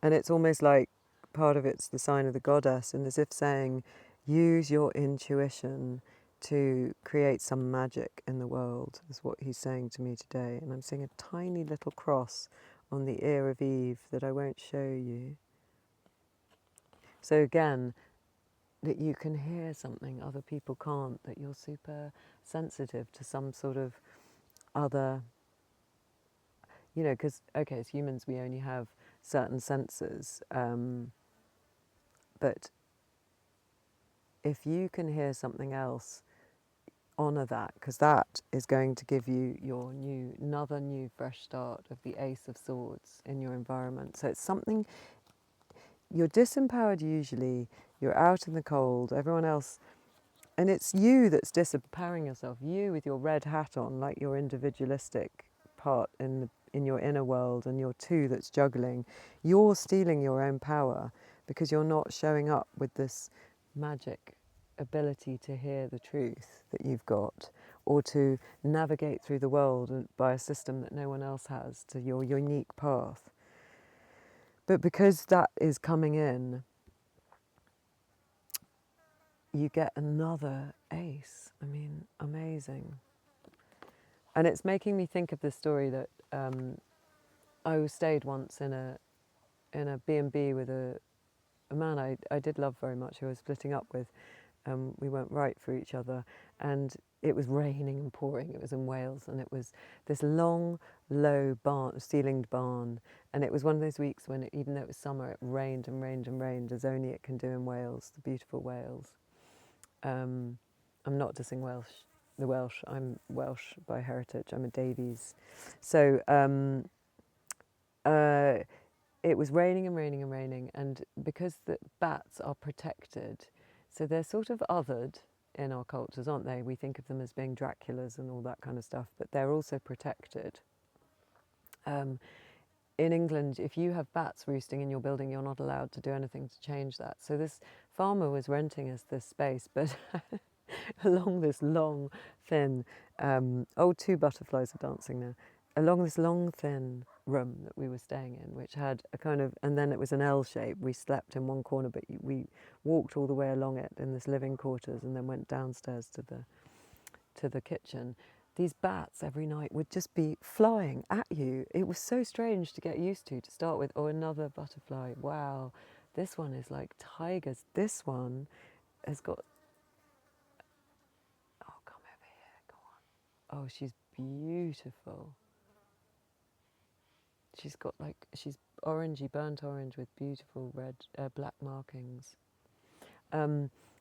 S1: and it's almost like part of it's the sign of the goddess, and as if saying, use your intuition to create some magic in the world, is what he's saying to me today. And I'm seeing a tiny little cross on the ear of Eve that I won't show you. So again, that you can hear something other people can't, that you're super sensitive to some sort of other, you know, because, okay, as humans we only have certain senses, but if you can hear something else, honour that, because that is going to give you your another new fresh start of the Ace of Swords in your environment. So it's something, you're disempowered usually, you're out in the cold, everyone else, and it's you that's disempowering yourself, you with your red hat on, like your individualistic part in your inner world, and your two that's juggling. You're stealing your own power because you're not showing up with this magic ability to hear the truth that you've got, or to navigate through the world by a system that no one else has, to your unique path. But because that is coming in, you get another ace. I mean, amazing. And it's making me think of the story that I stayed once in a B&B with a man I did love very much, who I was splitting up with. We weren't right for each other, and it was raining and pouring. It was in Wales, and it was this long, low barn, ceilinged barn, and it was one of those weeks when, even though it was summer, it rained and rained and rained, as only it can do in Wales, the beautiful Wales. I'm not dissing the Welsh. I'm Welsh by heritage. I'm a Davies. So it was raining and raining and raining, and because the bats are protected, so they're sort of othered in our cultures, aren't they? We think of them as being Draculas and all that kind of stuff, but they're also protected. In England, if you have bats roosting in your building, you're not allowed to do anything to change that. So this farmer was renting us this space, but along this long, thin, two butterflies are dancing now, along this long, thin room that we were staying in, which had a kind of, and then it was an L shape. We slept in one corner, but we walked all the way along it in this living quarters, and then went downstairs to the kitchen. These bats every night would just be flying at you. It was so strange to get used to start with. Oh, another butterfly. Wow, this one is like tigers. This one has got, oh, come over here, go on. Oh, she's beautiful. She's got she's orangey, burnt orange with beautiful red, black markings.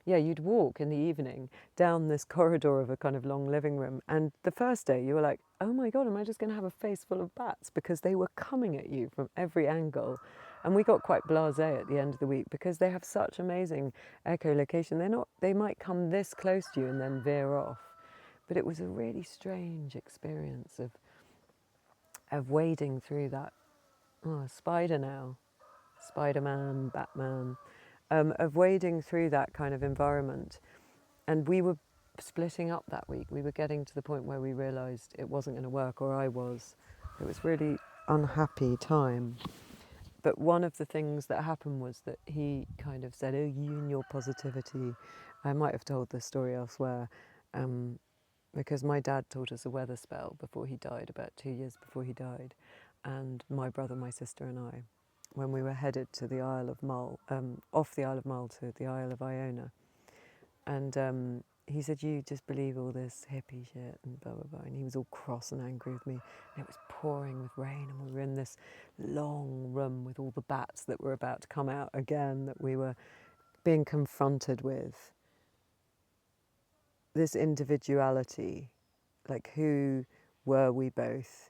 S1: Yeah, you'd walk in the evening down this corridor of a kind of long living room, and the first day you were like, oh my God, am I just going to have a face full of bats? Because they were coming at you from every angle. And we got quite blasé at the end of the week, because they have such amazing echolocation. They might come this close to you and then veer off. But it was a really strange experience of wading through that, spider now, Spider-Man, Batman, of wading through that kind of environment. And we were splitting up that week. We were getting to the point where we realised it wasn't going to work, or I was. It was really unhappy time. But one of the things that happened was that he kind of said, oh, you and your positivity. I might have told this story elsewhere, because my dad taught us a weather spell before he died, about 2 years before he died. And my brother, my sister and I, when we were headed to the Isle of Mull, off the Isle of Mull to the Isle of Iona. And he said, you just believe all this hippie shit and blah, blah, blah. And he was all cross and angry with me. And it was pouring with rain, and we were in this long room with all the bats that were about to come out again, that we were being confronted with. This individuality, like, who were we both?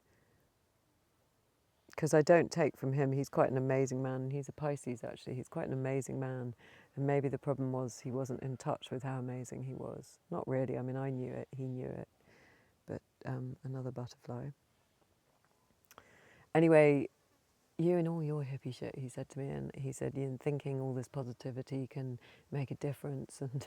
S1: Because I don't take from him, he's quite an amazing man. He's a Pisces, actually. He's quite an amazing man. And maybe the problem was he wasn't in touch with how amazing he was. Not really. I mean, I knew it. He knew it. But another butterfly. Anyway, you and all your hippie shit, he said to me. And he said, you know, thinking all this positivity can make a difference. And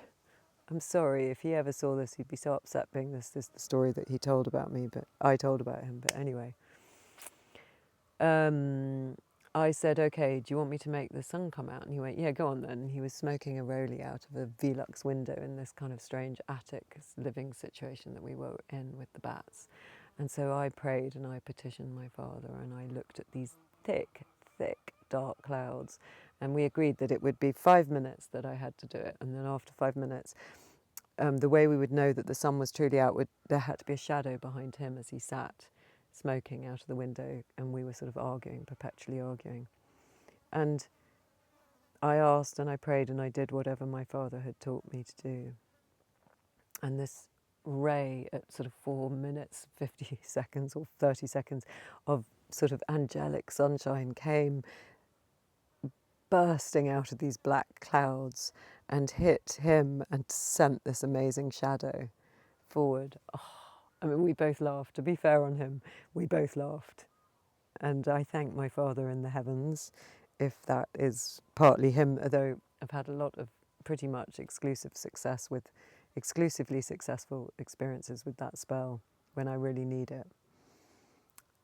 S1: I'm sorry, if he ever saw this, he'd be so upset, being this is the story that he told about me, but I told about him. But anyway. I said, okay, do you want me to make the sun come out? And he went, yeah, go on then. And he was smoking a rollie out of a Velux window in this kind of strange attic living situation that we were in with the bats. And so I prayed and I petitioned my father, and I looked at these thick, thick, dark clouds, and we agreed that it would be 5 minutes that I had to do it. And then after 5 minutes, the way we would know that the sun was truly out, there had to be a shadow behind him as he sat smoking out of the window, and we were sort of arguing, perpetually arguing. And I asked and I prayed and I did whatever my father had taught me to do. And this ray at sort of 4 minutes, 50 seconds or 30 seconds of sort of angelic sunshine came bursting out of these black clouds and hit him and sent this amazing shadow forward. Oh, I mean, we both laughed. To be fair on him, we both laughed. And I thank my Father in the heavens, if that is partly him, although I've had a lot of pretty much exclusively successful experiences with that spell when I really need it.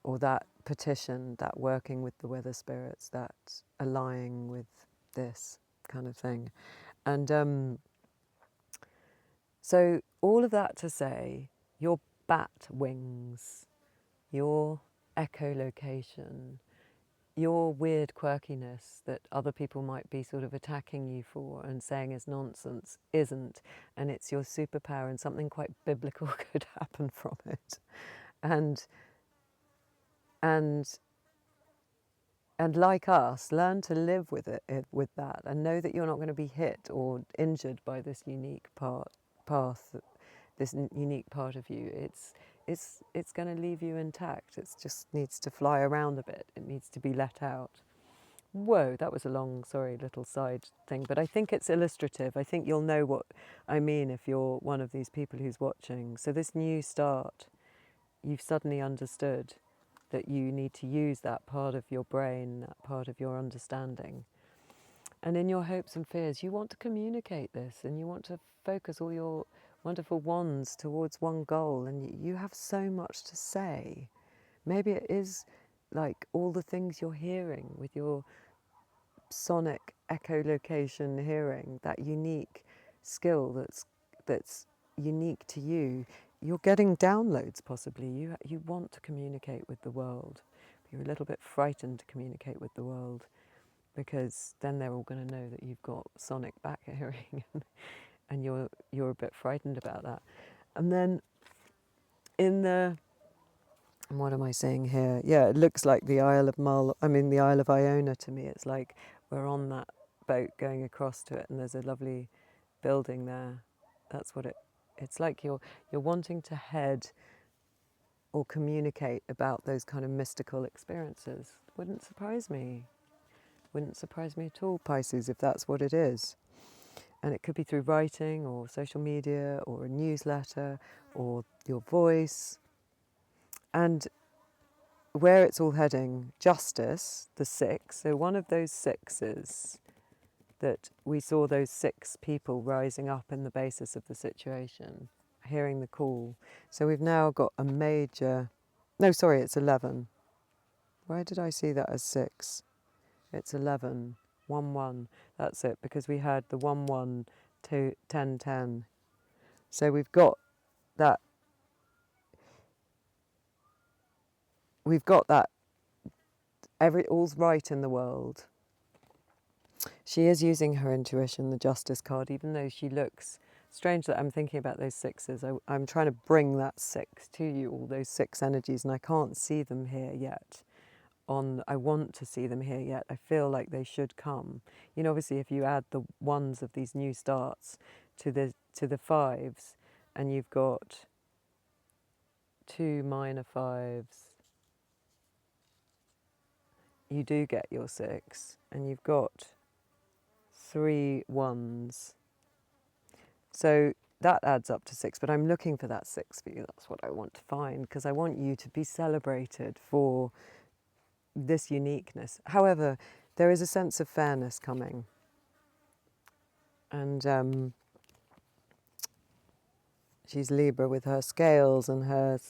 S1: Or that petition, that working with the weather spirits, that allying with this kind of thing. And so all of that to say, your bat wings, your echolocation, your weird quirkiness that other people might be sort of attacking you for and saying is nonsense, isn't, and it's your superpower, and something quite biblical could happen from it. And like us, learn to live with with that, and know that you're not going to be hit or injured by this unique path, this unique part of you. It's going to leave you intact. It just needs to fly around a bit. It needs to be let out. Whoa, that was a long, sorry, little side thing, but I think it's illustrative. I think you'll know what I mean if you're one of these people who's watching. So this new start, you've suddenly understood that you need to use that part of your brain, that part of your understanding. And in your hopes and fears, you want to communicate this, and you want to focus all your wonderful wands towards one goal, and you have so much to say. Maybe it is like all the things you're hearing with your sonic echolocation hearing, that unique skill that's unique to you. You're getting downloads possibly. You want to communicate with the world. But you're a little bit frightened to communicate with the world, because then they're all going to know that you've got sonic back hearing, and you're a bit frightened about that. And then what am I saying here? Yeah, it looks like the Isle of the Isle of Iona to me. It's like we're on that boat going across to it, and there's a lovely building there. That's what it's like. You're wanting to head or communicate about those kind of mystical experiences. Wouldn't surprise me. Wouldn't surprise me at all, Pisces, if that's what it is. And it could be through writing or social media or a newsletter or your voice. And where it's all heading, justice, the 6, so one of those 6s that we saw, those 6 people rising up in the basis of the situation, hearing the call. So we've now got a major, no, sorry, it's 11. Why did I see that as 6? It's 11, 1, 1, that's it, because we had the 1, 1, 2, 10, 10. So we've got that, all's right in the world. She is using her intuition, the Justice card, even though she looks strange that I'm thinking about those 6s. I'm trying to bring that 6 to you, all those 6 energies, and I can't see them here yet. I want to see them here yet. I feel like they should come. You know, obviously, if you add the 1s of these new starts to the 5s, and you've got 2 minor 5s, you do get your 6, and you've got 3 1s. So that adds up to 6, but I'm looking for that 6 for you. That's what I want to find, because I want you to be celebrated for this uniqueness. However, there is a sense of fairness coming. And she's Libra with her scales and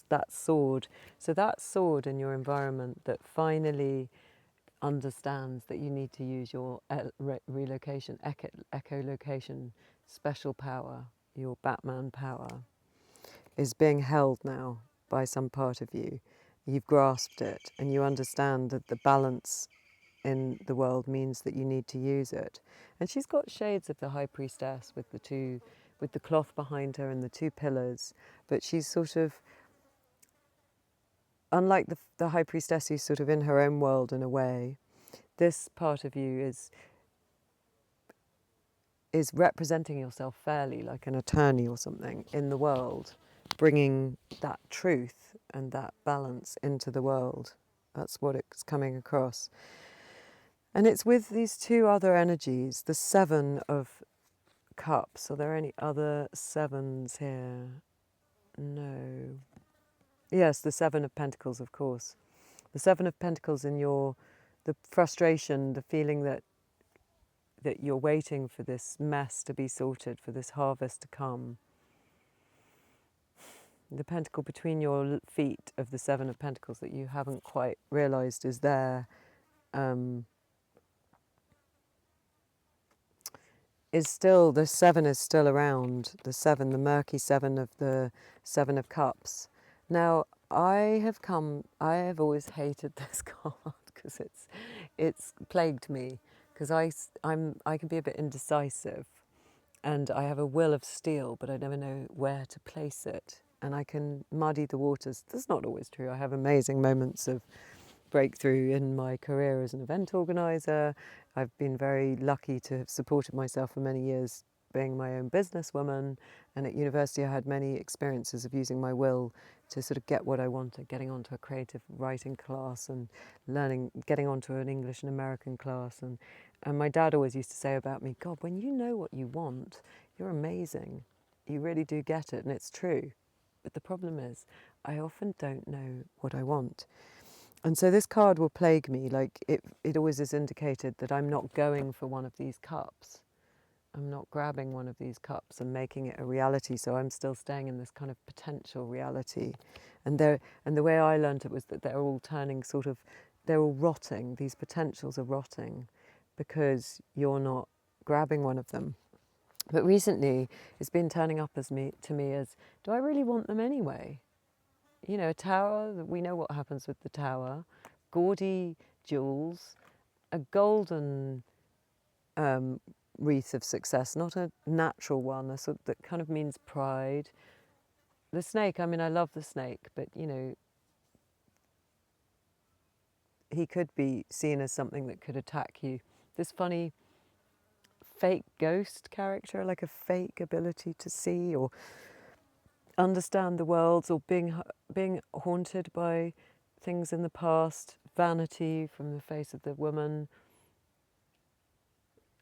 S1: that sword. So that sword in your environment that finally understands that you need to use your relocation, echolocation, special power, your Batman power, is being held now by some part of you. You've grasped it, and you understand that the balance in the world means that you need to use it. And she's got shades of the High Priestess with the cloth behind her and the 2 pillars, but she's sort of, unlike the High Priestess who's sort of in her own world in a way, this part of you is is representing yourself fairly, like an attorney or something in the world, bringing that truth and that balance into the world. That's what it's coming across. And it's with these two other energies, the Seven of Cups. Are there any other sevens here? No. Yes, the Seven of Pentacles, of course. The Seven of Pentacles in the frustration, the feeling that you're waiting for this mess to be sorted, for this harvest to come. The pentacle between your feet of the Seven of Pentacles that you haven't quite realised is there, is still, the seven is still around, the seven, the murky seven of the Seven of Cups. Now, I have always hated this card because it's plagued me, because I can be a bit indecisive and I have a will of steel, but I never know where to place it, and I can muddy the waters. That's not always true. I have amazing moments of breakthrough in my career as an event organiser. I've been very lucky to have supported myself for many years being my own businesswoman, and at university I had many experiences of using my will to sort of get what I wanted, getting onto a creative writing class and getting onto an English and American class. And my dad always used to say about me, God, when you know what you want, you're amazing. You really do get it, and it's true. But the problem is, I often don't know what I want. And so this card will plague me, like it always is indicated that I'm not going for one of these cups. I'm not grabbing one of these cups and making it a reality, so I'm still staying in this kind of potential reality. And the way I learned it was that they're all turning they're all rotting, these potentials are rotting because you're not grabbing one of them. But recently it's been turning up to me as, do I really want them anyway? You know, a tower, we know what happens with the tower, gaudy jewels, a golden wreath of success, not a natural one, a sort that kind of means pride. The snake, I mean, I love the snake, but, you know, he could be seen as something that could attack you. This funny fake ghost character, like a fake ability to see or understand the worlds, or being haunted by things in the past, vanity from the face of the woman.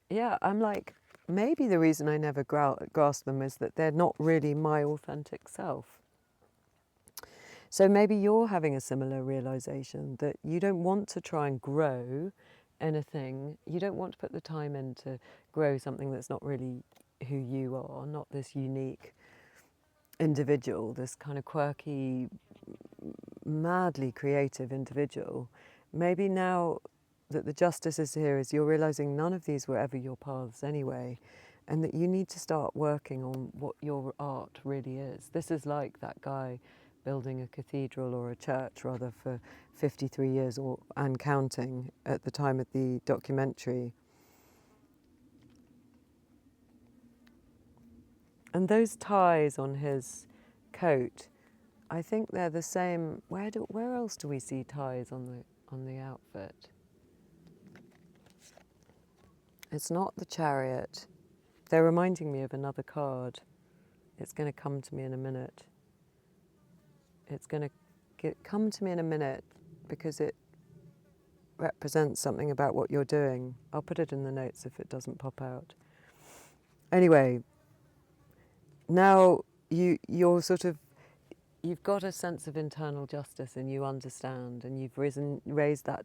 S1: Yeah, I'm like, maybe the reason I never grasp them is that they're not really my authentic self. So maybe you're having a similar realization that you don't want to try and grow anything. You don't want to put the time in to grow something that's not really who you are, not this unique individual, this kind of quirky, madly creative individual. Maybe now that the justice is here, is you're realizing none of these were ever your paths anyway, and that you need to start working on what your art really is. This is like that guy building a cathedral, or a church rather, for 53 years and counting at the time of the documentary. And those ties on his coat, I think they're the same. Where else do we see ties on the outfit? It's not the Chariot. They're reminding me of another card. It's going to come to me in a minute. It's going to come to me in a minute because it represents something about what you're doing. I'll put it in the notes if it doesn't pop out. Anyway, now you're you've got a sense of internal justice, and you understand, and you've raised that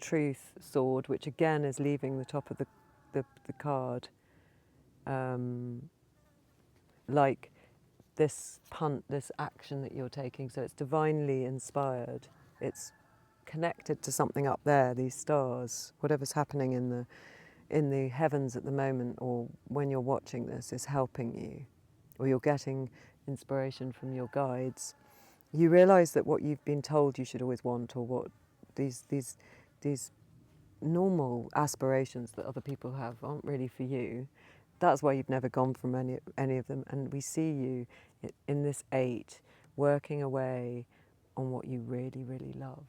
S1: truth sword, which again is leaving the top of the card. Like this action that you're taking, so it's divinely inspired. It's connected to something up there, these stars. Whatever's happening in the heavens at the moment, or when you're watching this, is helping you, or you're getting inspiration from your guides. You realise that what you've been told you should always want, or what these normal aspirations that other people have aren't really for you. That's why you've never gone from any of them. And we see you in this 8 working away on what you really, really love.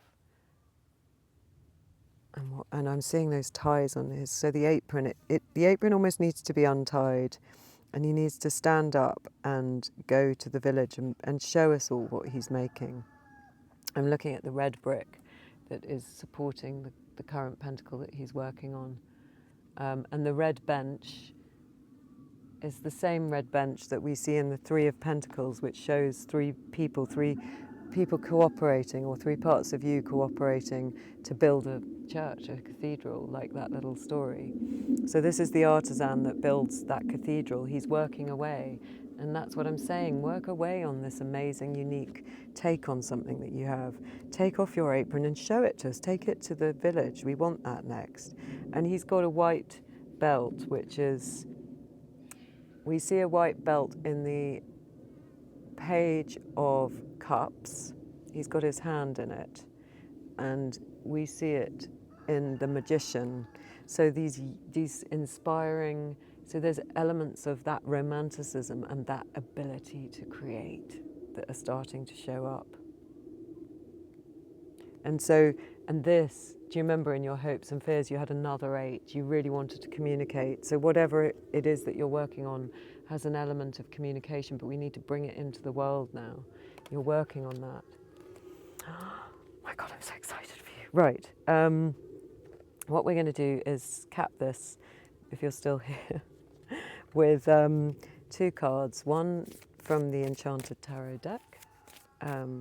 S1: And I'm seeing those ties on his, so the apron, the apron almost needs to be untied, and he needs to stand up and go to the village and show us all what he's making. I'm looking at the red brick that is supporting the current pentacle that he's working on. And the red bench is the same red bench that we see in the Three of Pentacles, which shows three people cooperating, or three parts of you cooperating to build a church, a cathedral, like that little story. So this is the artisan that builds that cathedral. He's working away, and that's what I'm saying. Work away on this amazing, unique take on something that you have. Take off your apron and show it to us. Take it to the village. We want that next. And he's got a white belt, which is, we see a white belt in the Page of Cups. He's got his hand in it, and we see it in the Magician. So these inspiring, so there's elements of that romanticism and that ability to create that are starting to show up. And so, and this, do you remember in your hopes and fears you had another 8? You really wanted to communicate. So whatever it is that you're working on has an element of communication, but we need to bring it into the world now. You're working on that. Oh my God, I'm so excited for you. Right. What we're going to do is cap this, if you're still here, with 2 cards. One from the Enchanted Tarot deck,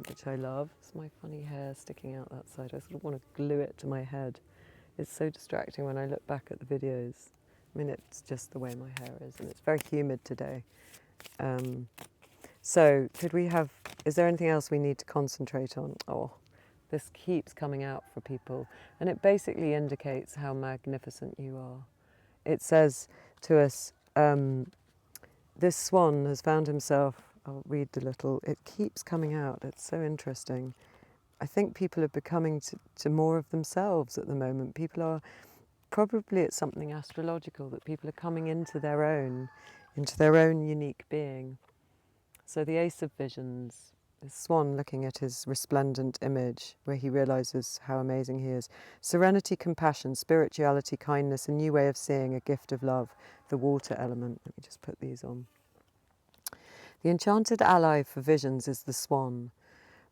S1: which I love. It's my funny hair sticking out that side. I sort of want to glue it to my head. It's so distracting when I look back at the videos. I mean, it's just the way my hair is, and it's very humid today. So could we have, is there anything else we need to concentrate on? Oh, this keeps coming out for people, and it basically indicates how magnificent you are. It says to us, this swan has found himself, I'll read the little, it keeps coming out, it's so interesting. I think people are becoming to more of themselves at the moment. People are, probably it's something astrological, that people are coming into their own unique being. So the Ace of Visions, the swan looking at his resplendent image, where he realizes how amazing he is. Serenity, compassion, spirituality, kindness, a new way of seeing, a gift of love, the water element. Let me just put these on. The enchanted ally for visions is the swan.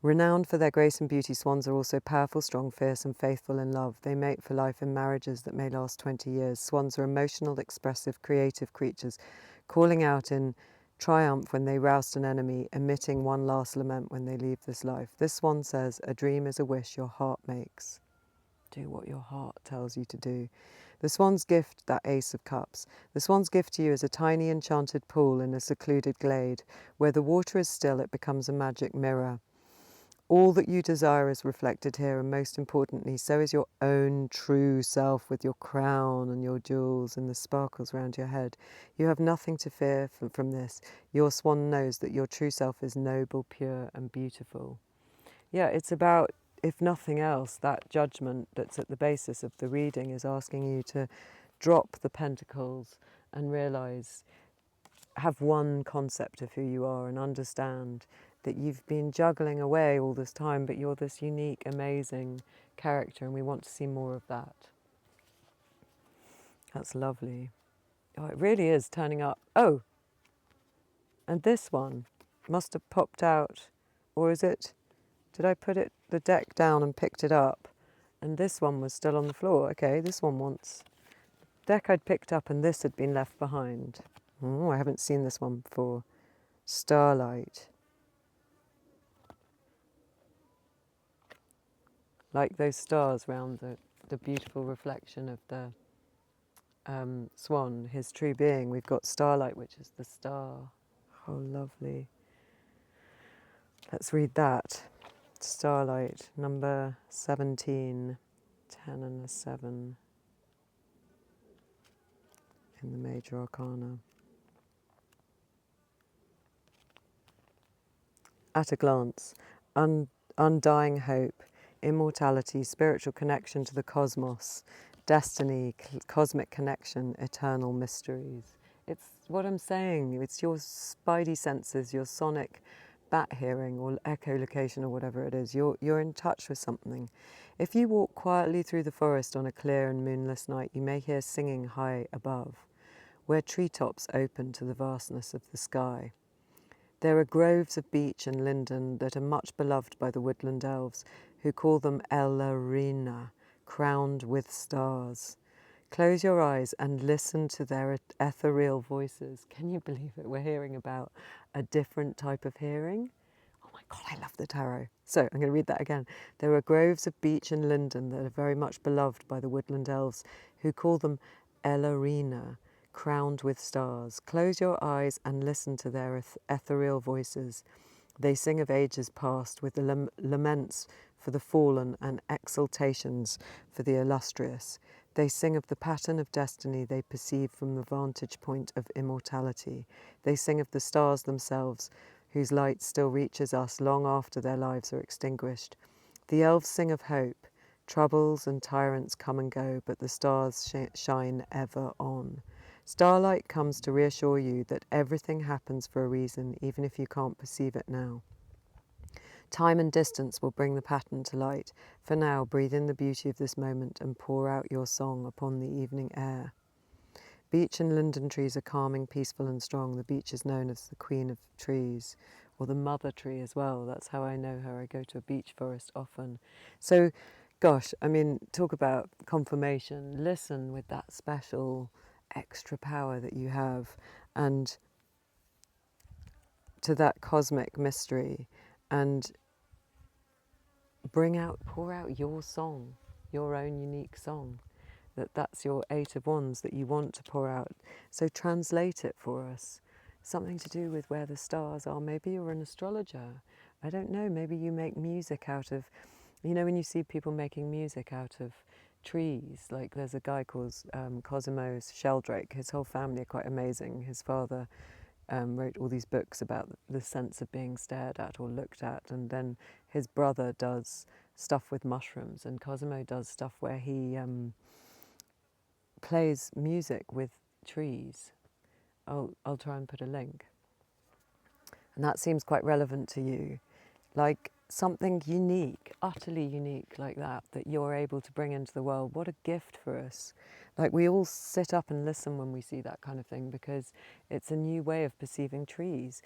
S1: Renowned for their grace and beauty, swans are also powerful, strong, fierce, and faithful in love. They mate for life in marriages that may last 20 years. Swans are emotional, expressive, creative creatures, calling out in triumph when they roust an enemy, emitting one last lament when they leave this life. This swan says, a dream is a wish your heart makes. Do what your heart tells you to do. The swan's gift, that Ace of Cups. The swan's gift to you is a tiny enchanted pool in a secluded glade. Where the water is still, it becomes a magic mirror. All that you desire is reflected here, and most importantly, so is your own true self, with your crown and your jewels and the sparkles around your head. You have nothing to fear from this. Your swan knows that your true self is noble, pure, and beautiful. Yeah, it's about, if nothing else, that judgment that's at the basis of the reading is asking you to drop the pentacles and realise, have one concept of who you are and understand that you've been juggling away all this time, but you're this unique, amazing character, and we want to see more of that. That's lovely. Oh, it really is turning up. Oh, and this one must have popped out, or is it, did I put the deck down and picked it up, and this one was still on the floor? Okay, this one wants, deck I'd picked up and this had been left behind. Oh, I haven't seen this one before. Starlight. Like those stars round the beautiful reflection of the swan, his true being. We've got starlight, which is the star. Oh, lovely. Let's read that. Starlight, number 17, 10 and a 7 in the Major Arcana. At a glance, undying hope, immortality, spiritual connection to the cosmos, destiny, cosmic connection, eternal mysteries. It's what I'm saying. It's your spidey senses, your sonic bat hearing or echolocation or whatever it is. You're in touch with something. If you walk quietly through the forest on a clear and moonless night, you may hear singing high above, where treetops open to the vastness of the sky. There are groves of beech and linden that are much beloved by the woodland elves, who call them Ellerina, crowned with stars. Close your eyes and listen to their ethereal voices. Can you believe it? We're hearing about a different type of hearing. Oh my God, I love the tarot. So I'm going to read that again. There are groves of beech and linden that are very much beloved by the woodland elves, who call them Ellerina, crowned with stars. Close your eyes and listen to their ethereal voices. They sing of ages past, with the laments for the fallen and exultations for the illustrious. They sing of the pattern of destiny they perceive from the vantage point of immortality. They sing of the stars themselves, whose light still reaches us long after their lives are extinguished. The elves sing of hope. Troubles and tyrants come and go, but the stars shine ever on. Starlight comes to reassure you that everything happens for a reason, even if you can't perceive it now. Time and distance will bring the pattern to light. For now, breathe in the beauty of this moment and pour out your song upon the evening air. Beech and linden trees are calming, peaceful and strong. The beech is known as the queen of trees, or the mother tree as well. That's how I know her. I go to a beech forest often. So, gosh, I mean, talk about confirmation. Listen with that special extra power that you have, and to that cosmic mystery, and pour out your song, your own unique song. That's your Eight of Wands that you want to pour out. So translate it for us. Something to do with where the stars are. Maybe you're an astrologer. I don't know. Maybe you make music out of, when you see people making music out of trees, like there's a guy called Cosimo Sheldrake. His whole family are quite amazing. His father wrote all these books about the sense of being stared at or looked at, and then his brother does stuff with mushrooms, and Cosimo does stuff where he plays music with trees. I'll try and put a link. And that seems quite relevant to you. Like something unique, utterly unique like that you're able to bring into the world. What a gift for us. Like we all sit up and listen when we see that kind of thing, because it's a new way of perceiving trees.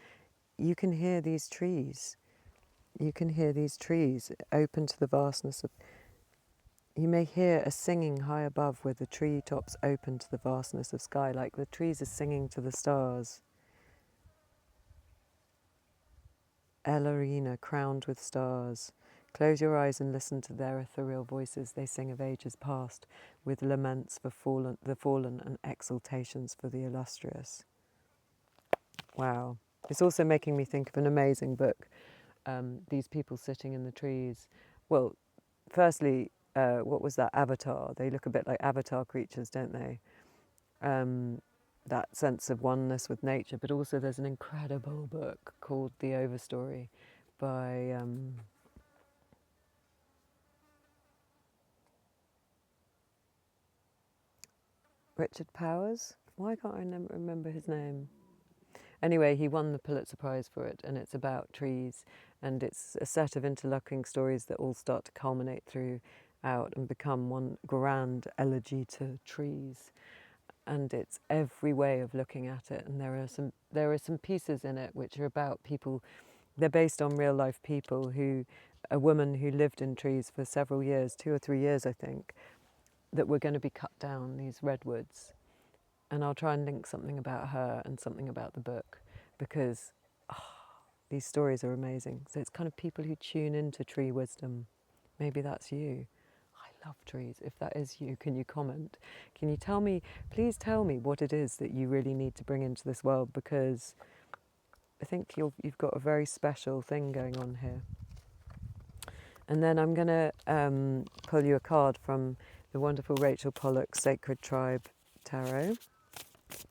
S1: You can hear these trees. You can hear these trees open to the vastness of... You may hear a singing high above, where the tree tops open to the vastness of sky, like the trees are singing to the stars. Ellerina, crowned with stars. Close your eyes and listen to their ethereal voices. They sing of ages past, with laments for the fallen and exultations for the illustrious. Wow. It's also making me think of an amazing book. These people sitting in the trees. Well, firstly, what was that? Avatar. They look a bit like avatar creatures, don't they? That sense of oneness with nature. But also there's an incredible book called The Overstory by Richard Powers. Why can't I remember his name? Anyway, he won the Pulitzer Prize for it, and it's about trees, and it's a set of interlocking stories that all start to culminate throughout and become one grand elegy to trees. And it's every way of looking at it, and there are some pieces in it which are about people. They're based on real life people a woman who lived in trees for several years, 2 or 3 years I think, that were going to be cut down, these redwoods. And I'll try and link something about her and something about the book, because these stories are amazing. So it's kind of people who tune into tree wisdom. Maybe that's you. I love trees. If that is you, can you comment? Can you tell me, please tell me what it is that you really need to bring into this world, because I think you've got a very special thing going on here. And then I'm going to pull you a card from the wonderful Rachel Pollock's Sacred Tribe Tarot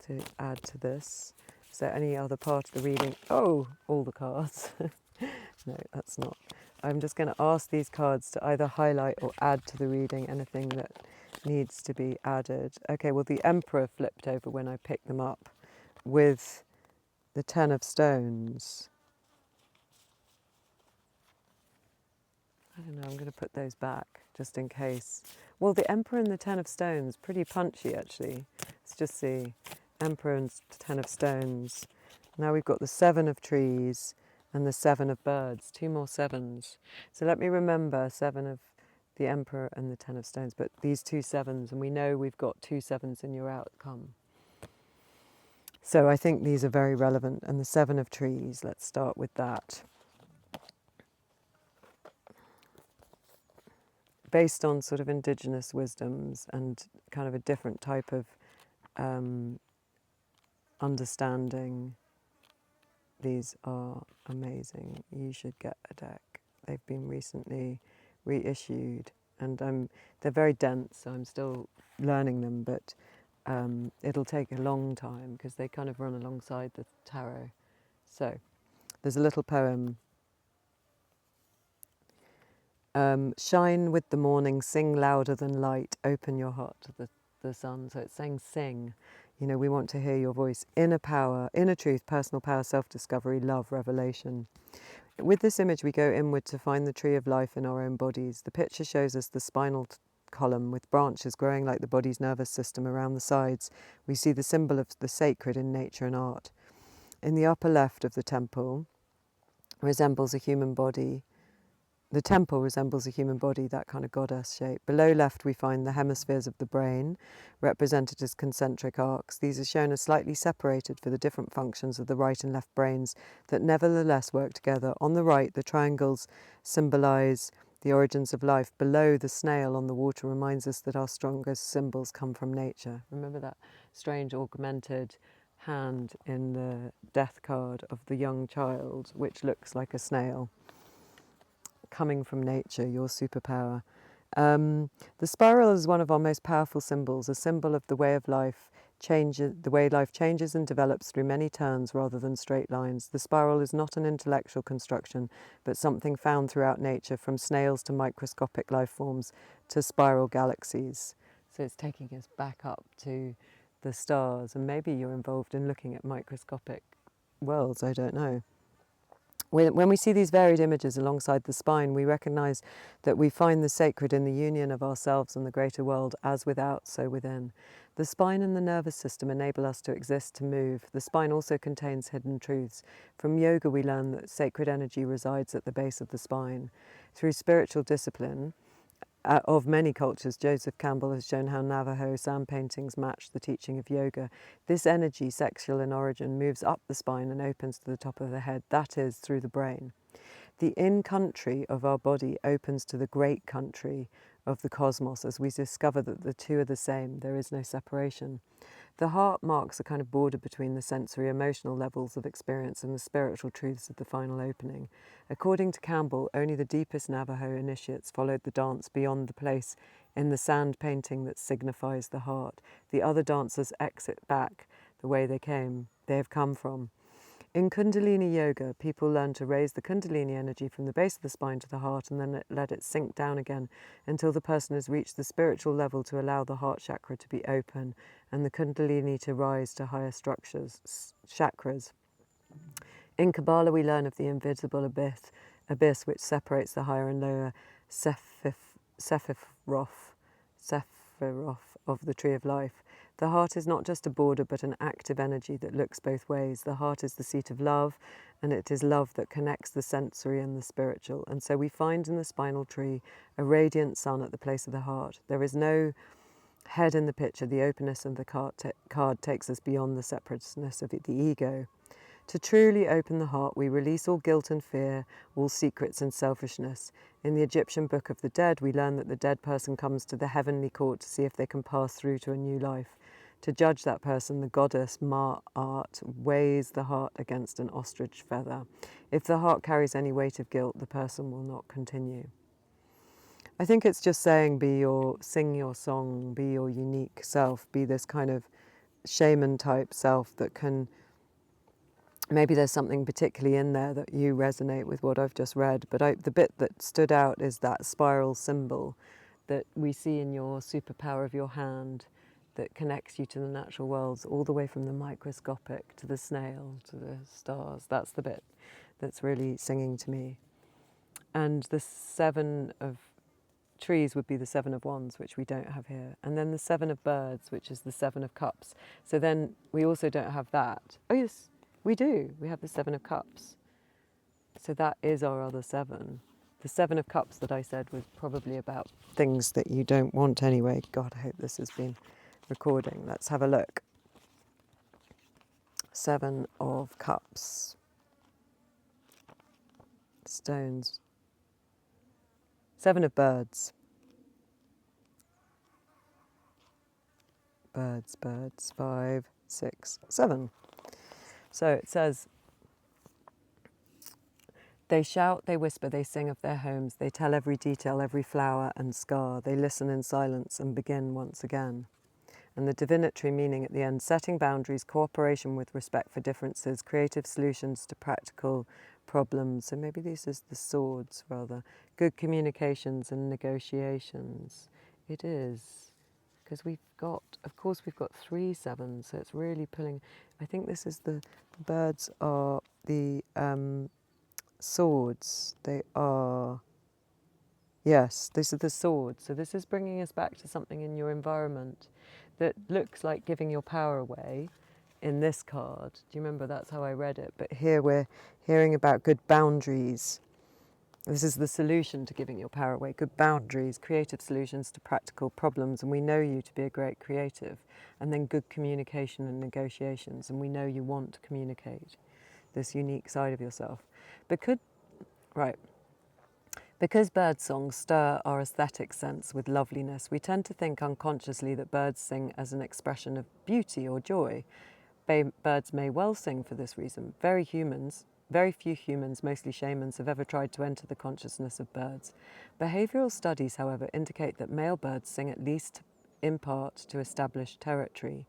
S1: to add to this. Is there any other part of the reading? Oh, all the cards. No, that's not. I'm just going to ask these cards to either highlight or add to the reading anything that needs to be added. Okay, well, the Emperor flipped over when I picked them up with the Ten of Stones. I don't know, I'm going to put those back just in case. Well, the Emperor and the Ten of Stones, pretty punchy actually. Let's just see. Emperor and Ten of Stones. Now we've got the Seven of Trees and the Seven of Birds. 2 more sevens. So let me remember 7 of the Emperor and the Ten of Stones, but these 2 sevens, and we know we've got 2 sevens in your outcome. So I think these are very relevant. And the Seven of Trees, let's start with that. Based on sort of indigenous wisdoms and kind of a different type of understanding, these are amazing. You should get a deck. They've been recently reissued, and they're very dense, so I'm still learning them, but it'll take a long time because they kind of run alongside the tarot. So there's a little poem. Shine with the morning, sing louder than light, open your heart to the sun. So it's saying sing. You know, we want to hear your voice. Inner power, inner truth, personal power, self-discovery, love, revelation. With this image, we go inward to find the tree of life in our own bodies. The picture shows us the spinal column with branches growing like the body's nervous system around the sides. We see the symbol of the sacred in nature and art. In the upper left of the temple resembles a human body. The temple resembles a human body, that kind of goddess shape. Below left, we find the hemispheres of the brain, represented as concentric arcs. These are shown as slightly separated for the different functions of the right and left brains that nevertheless work together. On the right, the triangles symbolize the origins of life. Below, the snail on the water reminds us that our strongest symbols come from nature. Remember that strange augmented hand in the death card of the young child, which looks like a snail? Coming from nature, your superpower. The spiral is one of our most powerful symbols, a symbol of the way of life changes, the way life changes and develops through many turns rather than straight lines. The spiral is not an intellectual construction, but something found throughout nature, from snails to microscopic life forms to spiral galaxies. So it's taking us back up to the stars, and maybe you're involved in looking at microscopic worlds, I don't know. When we see these varied images alongside the spine, we recognise that we find the sacred in the union of ourselves and the greater world, as without, so within. The spine and the nervous system enable us to exist, to move. The spine also contains hidden truths. From yoga, we learn that sacred energy resides at the base of the spine. Through spiritual discipline, of many cultures, Joseph Campbell has shown how Navajo sand paintings match the teaching of yoga. This energy, sexual in origin, moves up the spine and opens to the top of the head, that is, through the brain. The in-country of our body opens to the great country of the cosmos as we discover that the two are the same, there is no separation. The heart marks a kind of border between the sensory emotional levels of experience and the spiritual truths of the final opening. According to Campbell, only the deepest Navajo initiates followed the dance beyond the place in the sand painting that signifies the heart. The other dancers exit back the way they have come from. In Kundalini Yoga, people learn to raise the Kundalini energy from the base of the spine to the heart and then let it sink down again until the person has reached the spiritual level to allow the heart chakra to be open and the Kundalini to rise to higher chakras. In Kabbalah, we learn of the invisible abyss which separates the higher and lower Sephiroth of the tree of life. The heart is not just a border, but an active energy that looks both ways. The heart is the seat of love, and it is love that connects the sensory and the spiritual. And so we find in the spinal tree a radiant sun at the place of the heart. There is no head in the picture. The openness of the card takes us beyond the separateness of the ego. To truly open the heart, we release all guilt and fear, all secrets and selfishness. In the Egyptian Book of the Dead, we learn that the dead person comes to the heavenly court to see if they can pass through to a new life. To judge that person, the goddess Ma-Art weighs the heart against an ostrich feather. If the heart carries any weight of guilt, the person will not continue. I think it's just saying sing your song, be your unique self, be this kind of shaman type self that can, maybe there's something particularly in there that you resonate with what I've just read, but the bit that stood out is that spiral symbol that we see in your superpower of your hand that connects you to the natural worlds, all the way from the microscopic to the snail to the stars. That's the bit that's really singing to me. And the 7 of trees would be the 7 of wands, which we don't have here. And then the 7 of birds, which is the 7 of cups. So then we also don't have that. Oh yes, we do. We have the 7 of cups. So that is our other 7. The 7 of cups that I said was probably about things that you don't want anyway. God, I hope this has been recording. Let's have a look. 7 of cups. Stones. 7 of birds. Birds, birds. 5, 6, 7. So it says, they shout, they whisper, they sing of their homes. They tell every detail, every flower and scar. They listen in silence and begin once again. And the divinatory meaning at the end, setting boundaries, cooperation with respect for differences, creative solutions to practical problems. So maybe this is the swords rather. Good communications and negotiations. It is. Because we've got, of course, we've got 3 sevens, so it's really pulling. I think this is the birds are the swords. They are, yes, these are the swords. So this is bringing us back to something in your environment that looks like giving your power away in this card. Do you remember that's how I read it? But here we're hearing about good boundaries. This is the solution to giving your power away. Good boundaries, creative solutions to practical problems, and we know you to be a great creative. And then good communication and negotiations, and we know you want to communicate this unique side of yourself. Because bird songs stir our aesthetic sense with loveliness, we tend to think unconsciously that birds sing as an expression of beauty or joy. Birds may well sing for this reason. Very few humans, mostly shamans, have ever tried to enter the consciousness of birds. Behavioural studies, however, indicate that male birds sing at least in part to establish territory.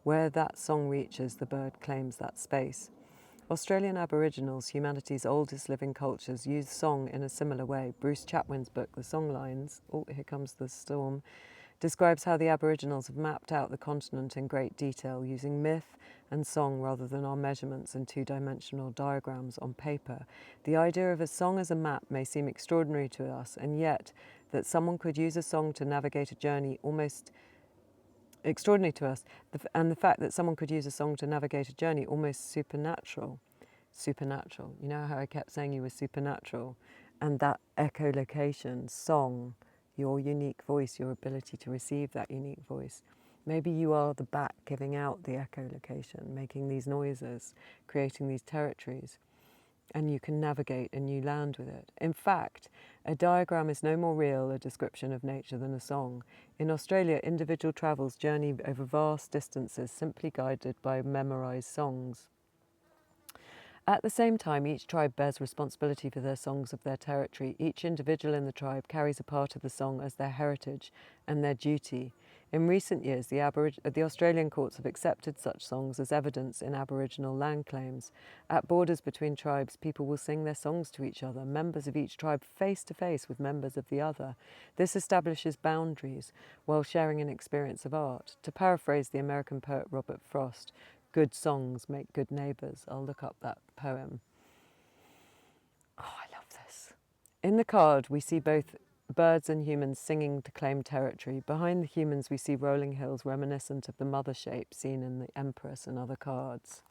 S1: Where that song reaches, the bird claims that space. Australian Aboriginals, humanity's oldest living cultures, use song in a similar way. Bruce Chatwin's book, The Songlines, oh, here comes the storm, describes how the Aboriginals have mapped out the continent in great detail, using myth and song rather than our measurements and 2-dimensional diagrams on paper. The idea of a song as a map may seem extraordinary to us, and yet that someone could use a song to navigate a journey almost extraordinary to us, and the fact that someone could use a song to navigate a journey almost supernatural. Supernatural. You know how I kept saying you were supernatural? And that echolocation, song, your unique voice, your ability to receive that unique voice. Maybe you are the bat giving out the echolocation, making these noises, creating these territories, and you can navigate and you land with it. In fact, a diagram is no more real a description of nature than a song. In Australia, individual travels journey over vast distances simply guided by memorised songs. At the same time, each tribe bears responsibility for their songs of their territory. Each individual in the tribe carries a part of the song as their heritage and their duty. In recent years, the Australian courts have accepted such songs as evidence in Aboriginal land claims. At borders between tribes, people will sing their songs to each other, members of each tribe face to face with members of the other. This establishes boundaries while sharing an experience of art. To paraphrase the American poet Robert Frost, good songs make good neighbours. I'll look up that poem. Oh, I love this. In the card, we see both birds and humans singing to claim territory. Behind the humans, we see rolling hills reminiscent of the mother shape seen in the Empress and other cards.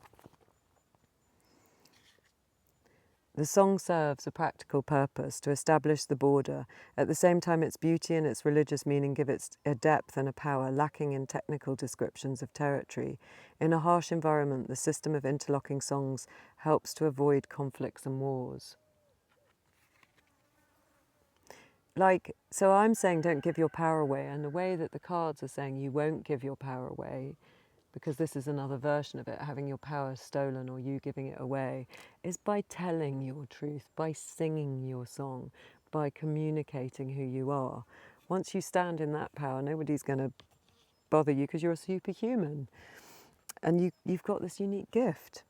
S1: The song serves a practical purpose to establish the border. At the same time, its beauty and its religious meaning give it a depth and a power lacking in technical descriptions of territory. In a harsh environment, the system of interlocking songs helps to avoid conflicts and wars. So I'm saying don't give your power away, and the way that the cards are saying you won't give your power away, because this is another version of it, having your power stolen or you giving it away, is by telling your truth, by singing your song, by communicating who you are. Once you stand in that power, nobody's going to bother you because you're a superhuman. And you've got this unique gift.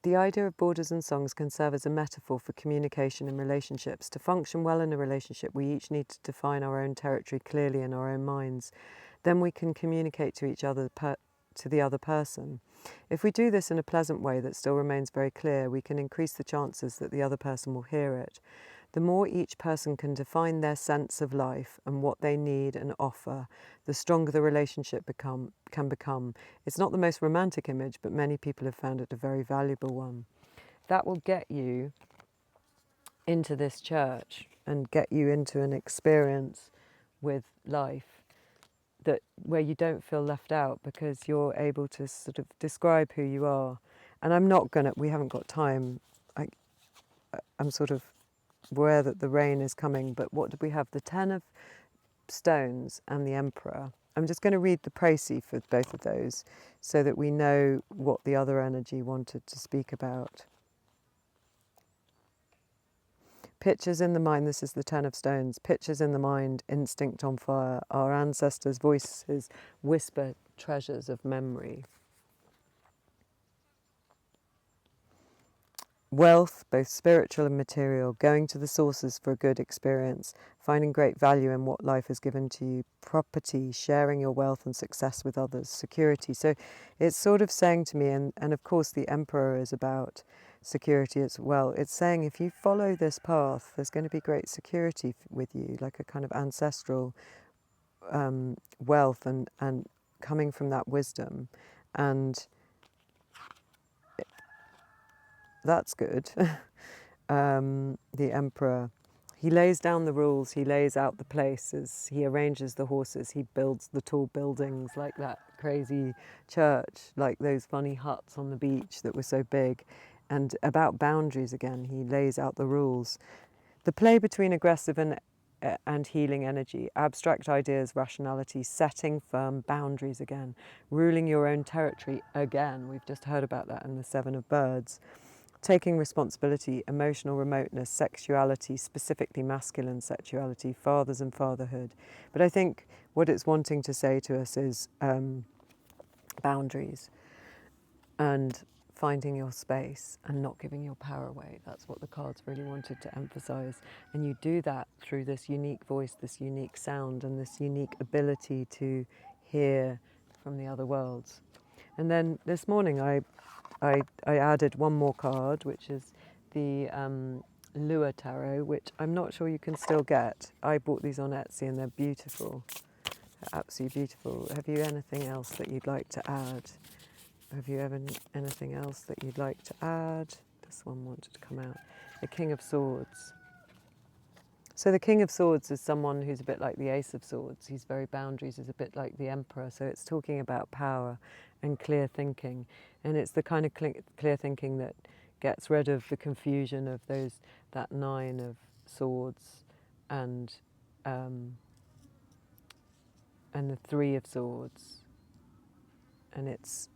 S1: The idea of borders and songs can serve as a metaphor for communication and relationships. To function well in a relationship, we each need to define our own territory clearly in our own minds. Then we can communicate to each other to the other person. If we do this in a pleasant way that still remains very clear, we can increase the chances that the other person will hear it. The more each person can define their sense of life and what they need and offer, the stronger the relationship can become. It's not the most romantic image, but many people have found it a very valuable one. That will get you into this church and get you into an experience with life that where you don't feel left out, because you're able to sort of describe who you are. And I'm not gonna, we haven't got time. I'm sort of aware that the rain is coming, but what did we have? The 10 of Stones and the Emperor. I'm just going to read the précis for both of those so that we know what the other energy wanted to speak about. Pictures in the mind, this is the 10 of Stones. Pictures in the mind, instinct on fire. Our ancestors' voices whisper treasures of memory. Wealth, both spiritual and material, going to the sources for a good experience, finding great value in what life has given to you, property, sharing your wealth and success with others, security. So it's sort of saying to me, and of course the Emperor is about security as well. It's saying if you follow this path, there's going to be great security with you, like a kind of ancestral wealth and coming from that wisdom. And that's good. The Emperor, he lays down the rules, he lays out the places, he arranges the horses, he builds the tall buildings like that crazy church, like those funny huts on the beach that were so big. And about boundaries again, he lays out the rules. The play between aggressive and healing energy, abstract ideas, rationality, setting firm boundaries again, ruling your own territory again. We've just heard about that in the 7 of Birds. Taking responsibility, emotional remoteness, sexuality, specifically masculine sexuality, fathers and fatherhood. But I think what it's wanting to say to us is boundaries and finding your space and not giving your power away. That's what the cards really wanted to emphasize. And you do that through this unique voice, this unique sound, and this unique ability to hear from the other worlds. And then this morning I added one more card, which is the Lyras Tarot, which I'm not sure you can still get. I bought these on Etsy and they're beautiful. They're absolutely beautiful. Have you anything else that you'd like to add? Have you ever anything else that you'd like to add? This one wanted to come out. The King of Swords. So the King of Swords is someone who's a bit like the Ace of Swords. He's very boundaries, is a bit like the Emperor. So it's talking about power and clear thinking. And it's the kind of clear thinking that gets rid of the confusion of that 9 of Swords and the 3 of Swords. And it's,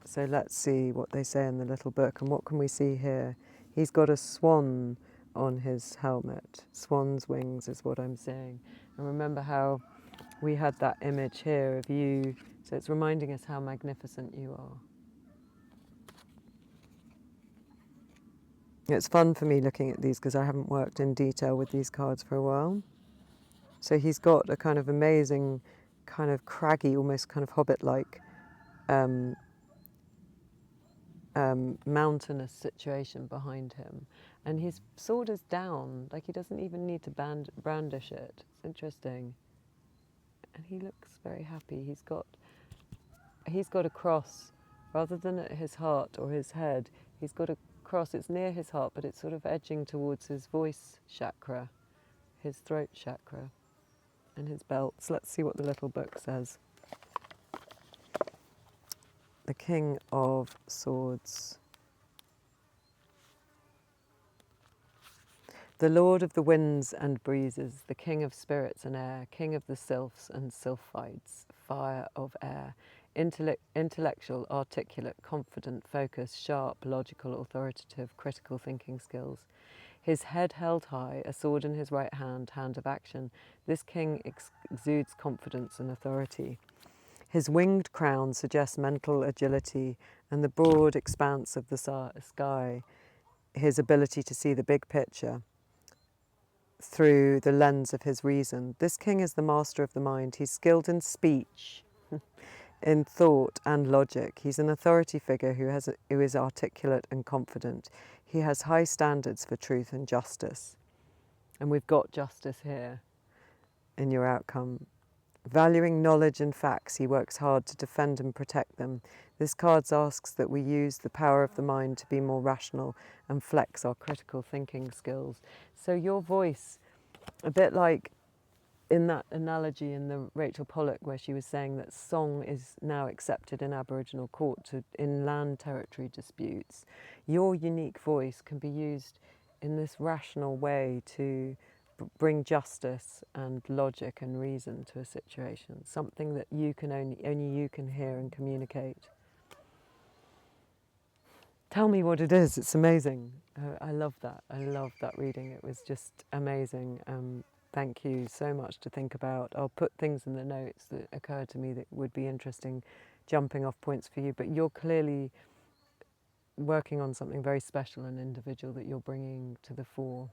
S1: so let's see what they say in the little book. And what can we see here? He's got a swan on his helmet. Swan's wings is what I'm saying. And remember how we had that image here of you. So it's reminding us how magnificent you are. It's fun for me looking at these because I haven't worked in detail with these cards for a while. So he's got a kind of amazing, kind of craggy, almost kind of hobbit-like mountainous situation behind him. And his sword is down, like he doesn't even need to brandish it. It's interesting. And he looks very happy. He's got a cross, rather than at his heart or his head, he's got a cross. It's near his heart, but it's sort of edging towards his voice chakra, his throat chakra, and his belts. Let's see what the little book says. The King of Swords. The Lord of the winds and breezes, the King of spirits and air, King of the sylphs and sylphides, fire of air, intellectual, articulate, confident, focused, sharp, logical, authoritative, critical thinking skills. His head held high, a sword in his right hand, hand of action. This king exudes confidence and authority. His winged crown suggests mental agility and the broad expanse of the sky, his ability to see the big picture through the lens of his reason. This king is the master of the mind. He's skilled in speech. in thought and logic. He's an authority figure who is articulate and confident. He has high standards for truth and justice. And we've got justice here in your outcome. Valuing knowledge and facts, he works hard to defend and protect them. This card asks that we use the power of the mind to be more rational and flex our critical thinking skills. So your voice, a bit like in that analogy in the Rachel Pollack where she was saying that song is now accepted in Aboriginal court in land territory disputes, your unique voice can be used in this rational way to bring justice and logic and reason to a situation, something that you can only you can hear and communicate. Tell me what it is. It's amazing. I love that. I love that reading. It was just amazing. Thank you so much to think about. I'll put things in the notes that occurred to me that would be interesting jumping off points for you, but you're clearly working on something very special and individual that you're bringing to the fore,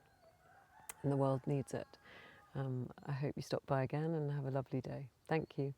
S1: and the world needs it. I hope you stop by again and have a lovely day. Thank you.